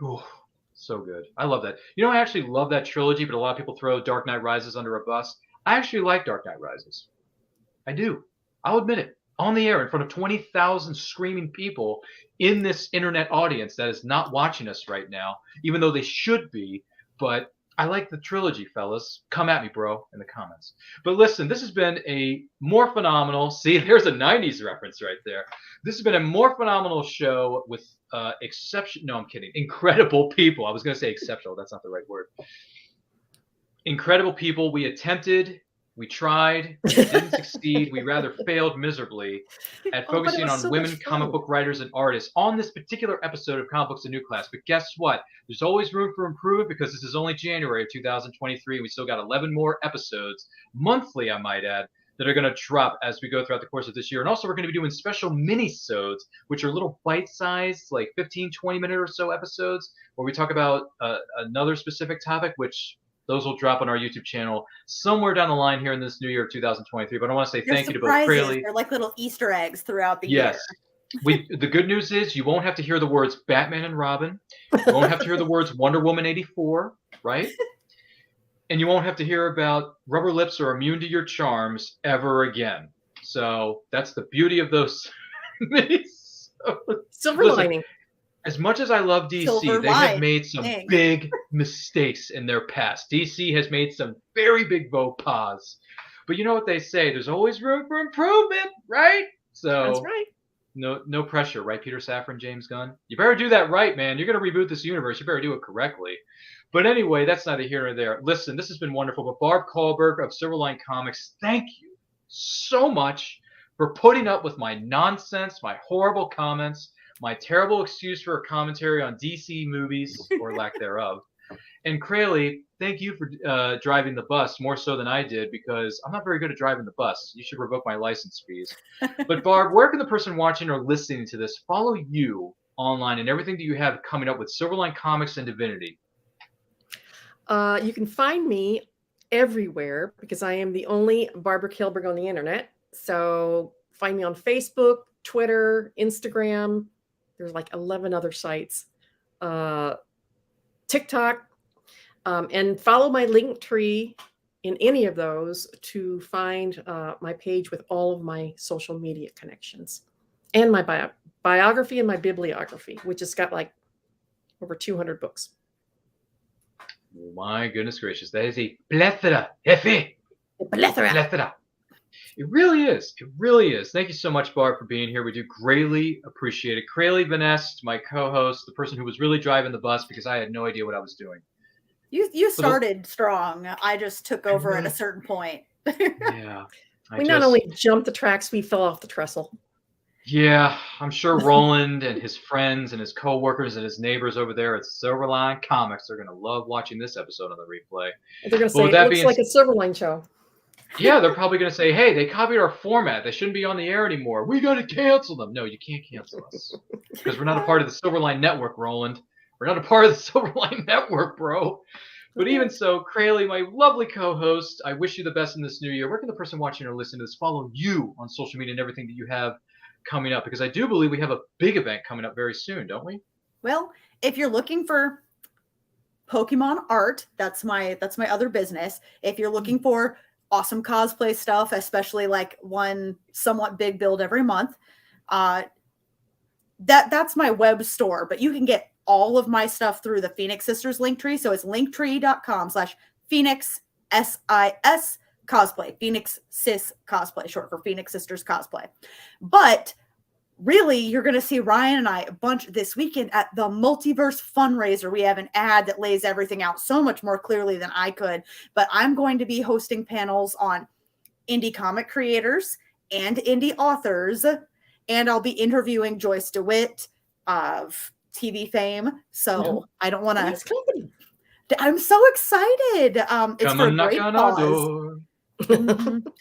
so good. I love that. I actually love that trilogy, but a lot of people throw Dark Knight Rises under a bus. I actually like Dark Knight Rises. I do. I'll admit it. On the air in front of 20,000 screaming people in this internet audience that is not watching us right now, even though they should be. But I like the trilogy, fellas. Come at me, bro, in the comments. But listen, this has been a more phenomenal. See, there's a 90s reference right there. This has been a more phenomenal show with No, I'm kidding. Incredible people. I was going to say exceptional. That's not the right word. Incredible people. We attempted. We tried. We didn't succeed. We rather failed miserably at focusing on women comic book writers and artists on this particular episode of Comic Books: A New Class. But guess what? There's always room for improvement, because this is only January of 2023. And we still got 11 more episodes, monthly, I might add, that are going to drop as we go throughout the course of this year. And also we're going to be doing special mini-sodes, which are little bite-sized, like 15, 20-minute or so episodes where we talk about another specific topic, which those will drop on our YouTube channel somewhere down the line here in this new year of 2023. But I want to say thank you to both Crayle. They're like little Easter eggs throughout the year. Yes. The good news is you won't have to hear the words Batman and Robin. You won't have to hear the words Wonder Woman 84, right? And you won't have to hear about rubber lips are immune to your charms ever again. So that's the beauty of those minis. Silver lining. As much as I love DC, they have made some big mistakes in their past. DC has made some very big faux pas. But you know what they say, there's always room for improvement, right? So that's right. No pressure, right, Peter Safran and James Gunn? You better do that right, man. You're going to reboot this universe. You better do it correctly. But anyway, that's neither here nor there. Listen, this has been wonderful. But Barb Kaalberg of SilverLine Comics, thank you so much for putting up with my nonsense, my horrible comments, my terrible excuse for a commentary on DC movies, or lack thereof. And Crayle, thank you for driving the bus more so than I did, because I'm not very good at driving the bus. You should revoke my license fees. But Barb, where can the person watching or listening to this follow you online and everything that you have coming up with SilverLine Comics and Divinity? You can find me everywhere because I am the only Barb Kaalberg on the internet. So find me on Facebook, Twitter, Instagram. There's like 11 other sites. TikTok. And follow my link tree in any of those to find my page with all of my social media connections and my biography and my bibliography, which has got like over 200 books. My goodness gracious. That is a plethora. Jefe. Plethora. It really is. It really is. Thank you so much, Barb, for being here. We do greatly appreciate it. Crayle Vanest, my co-host, the person who was really driving the bus because I had no idea what I was doing. You started strong. I just took over at a certain point. Yeah. We not only jumped the tracks, we fell off the trestle. Yeah, I'm sure Roland and his friends and his co-workers and his neighbors over there at SilverLine Comics are going to love watching this episode on the replay. They're going to say, it looks like a SilverLine show. Yeah, they're probably going to say, hey, they copied our format. They shouldn't be on the air anymore. We got to cancel them. No, you can't cancel us because we're not a part of the SilverLine Network, Roland. We're not a part of the SilverLine Network, bro. But even so, Crayle, my lovely co-host, I wish you the best in this new year. Where can the person watching or listening to this follow you on social media and everything that you have coming up? Because I do believe we have a big event coming up very soon, don't we? Well, if you're looking for Pokemon art, that's my other business. If you're looking for awesome cosplay stuff, especially like one somewhat big build every month, that's my web store. But you can get all of my stuff through the Phoenix Sisters Linktree. So it's linktree.com/Phoenix SIS cosplay, Phoenix Sis cosplay, short for Phoenix Sisters cosplay. But really, you're going to see Ryan and I a bunch this weekend at the Multiverse fundraiser. We have an ad that lays everything out so much more clearly than I could. But I'm going to be hosting panels on indie comic creators and indie authors. And I'll be interviewing Joyce DeWitt of TV fame. So I don't want to. I'm so excited. It's for a great cause.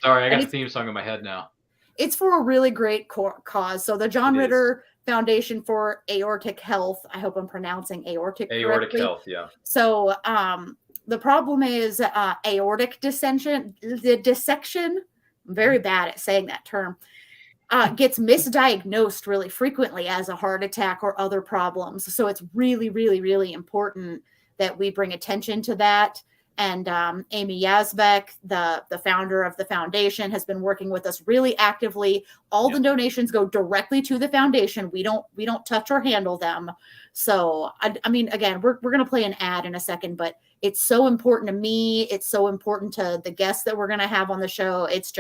Sorry, I got a theme song in my head now. It's for a really great cause. So the John Ritter Foundation for Aortic Health. I hope I'm pronouncing aortic correctly. Health, yeah. So the problem is aortic dissection. The dissection, I'm very bad at saying that term, gets misdiagnosed really frequently as a heart attack or other problems. So it's really, really, really important that we bring attention to that. And Amy Yazbek, the founder of the foundation, has been working with us really actively. All the donations go directly to the foundation. We don't touch or handle them. So I mean, again, we're going to play an ad in a second, but it's so important to me. It's so important to the guests that we're going to have on the show. It's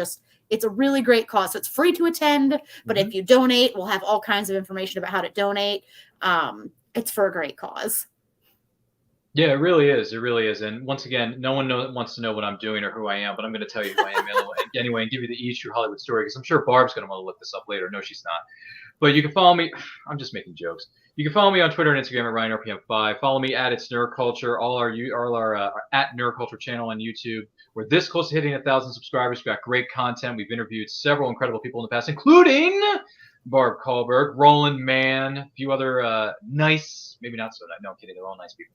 a really great cause. So it's free to attend, but if you donate, we'll have all kinds of information about how to donate. It's for a great cause. Yeah, it really is. It really is. And once again, no one wants to know what I'm doing or who I am, but I'm going to tell you who I am anyway and give you the E True Hollywood story because I'm sure Barb's going to want to look this up later. No, she's not. But you can follow me. I'm just making jokes. You can follow me on Twitter and Instagram at RyanRPM5. Follow me at It's Nerd Culture. All our at Nerd Culture channel on YouTube. We're this close to hitting 1,000 subscribers. We've got great content. We've interviewed several incredible people in the past, including Barb Kaalberg, Roland Mann, a few other nice, maybe not so nice. No, I'm kidding. They're all nice people.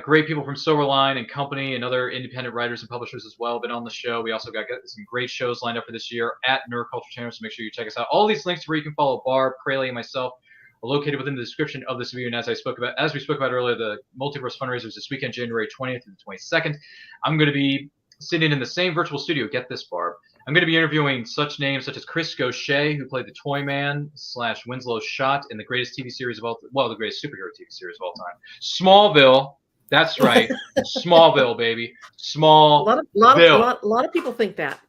Great people from SilverLine and Company and other independent writers and publishers as well been on the show. We also got some great shows lined up for this year at Nerd Culture Channel, so make sure you check us out. All these links where you can follow Barb, Crayle, and myself are located within the description of this video. And as we spoke about earlier, the Multiverse fundraiser is this weekend, January 20th through the 22nd. I'm going to be sitting in the same virtual studio. Get this, Barb. I'm going to be interviewing such names such as Chris Gaucher, who played the Toyman / Winslow Schott in the greatest TV series of all time, well, the greatest superhero TV series of all time, Smallville. That's right, Smallville, baby, Smallville. A lot of people think that.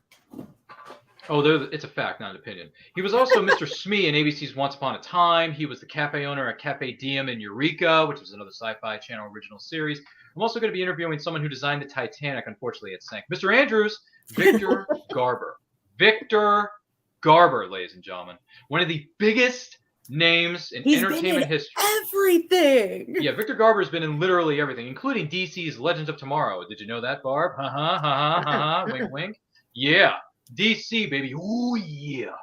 Oh, it's a fact, not an opinion. He was also Mr. Smee in ABC's Once Upon a Time. He was the cafe owner at Cafe Diem in Eureka, which was another Sci-Fi Channel original series. I'm also going to be interviewing someone who designed the Titanic. Unfortunately, it sank. Mr. Andrews, Victor Garber. Victor Garber, ladies and gentlemen. One of the biggest names in entertainment history. Everything. Yeah, Victor Garber's been in literally everything, including DC's Legends of Tomorrow. Did you know that, Barb? Wink, wink. Yeah, DC, baby. Ooh, yeah.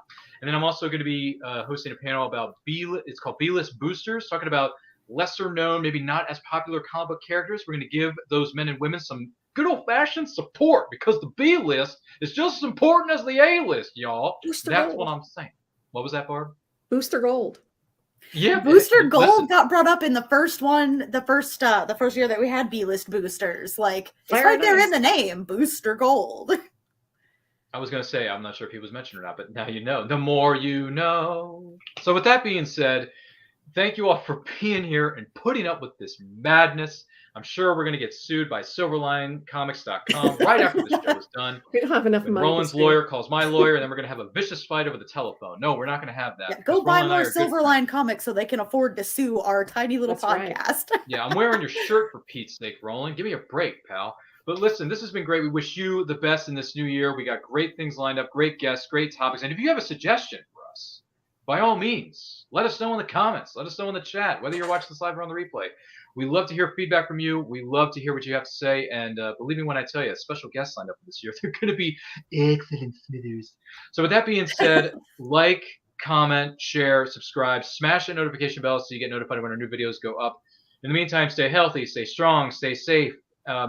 And then I'm also going to be hosting a panel about it's called B-List Boosters, talking about lesser known, maybe not as popular comic book characters. We're going to give those men and women some good old-fashioned support because the B-List is just as important as the A-List, y'all. That's what I'm saying. What was that, Barb? Booster Gold. Yeah, Booster Gold got brought up in the first year that we had B-List boosters. Like, it's right there in the name, Booster Gold. I was going to say, I'm not sure if he was mentioned or not, but now you know. The more you know. So with that being said, thank you all for being here and putting up with this madness. I'm sure we're going to get sued by SilverLineComics.com right after the show is done. We don't have enough when money. Roland's lawyer calls my lawyer, and then we're going to have a vicious fight over the telephone. No, we're not going to have that. Yeah, go buy more SilverLine Comics so they can afford to sue our tiny little podcast. Right. Yeah, I'm wearing your shirt for Pete's sake, Roland. Give me a break, pal. But listen, this has been great. We wish you the best in this new year. We got great things lined up, great guests, great topics. And if you have a suggestion for us, by all means, let us know in the comments. Let us know in the chat, whether you're watching this live or on the replay. We love to hear feedback from you. We love to hear what you have to say. And believe me when I tell you, special guests lined up for this year. They're going to be excellent smithers. So with that being said, like, comment, share, subscribe, smash that notification bell so you get notified when our new videos go up. In the meantime, stay healthy, stay strong, stay safe.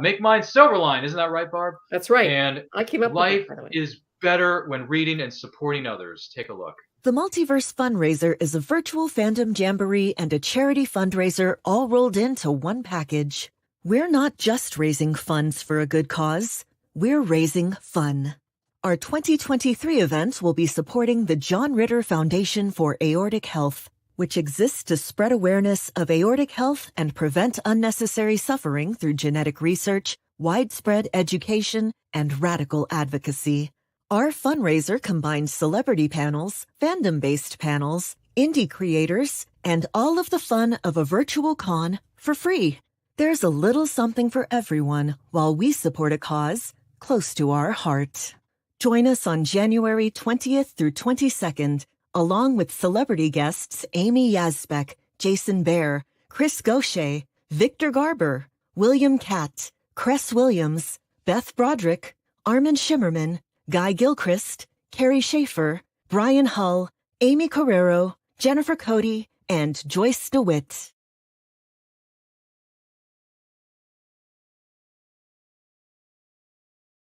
Make mine SilverLine. Isn't that right, Barb? That's right. And I came up life with that, is better when reading and supporting others. Take a look. The Multiverse Fundraiser is a virtual fandom jamboree and a charity fundraiser all rolled into one package. We're not just raising funds for a good cause, we're raising fun. Our 2023 event will be supporting the John Ritter Foundation for Aortic Health, which exists to spread awareness of aortic health and prevent unnecessary suffering through genetic research, widespread education, and radical advocacy. Our fundraiser combines celebrity panels, fandom-based panels, indie creators, and all of the fun of a virtual con for free. There's a little something for everyone while we support a cause close to our heart. Join us on January 20th through 22nd, along with celebrity guests Amy Yazbek, Jason Bear, Chris Gaucher, Victor Garber, William Catt, Cress Williams, Beth Broderick, Armin Shimmerman, Guy Gilchrist, Carrie Schaefer, Brian Hull, Amy Carrero, Jennifer Cody, and Joyce DeWitt.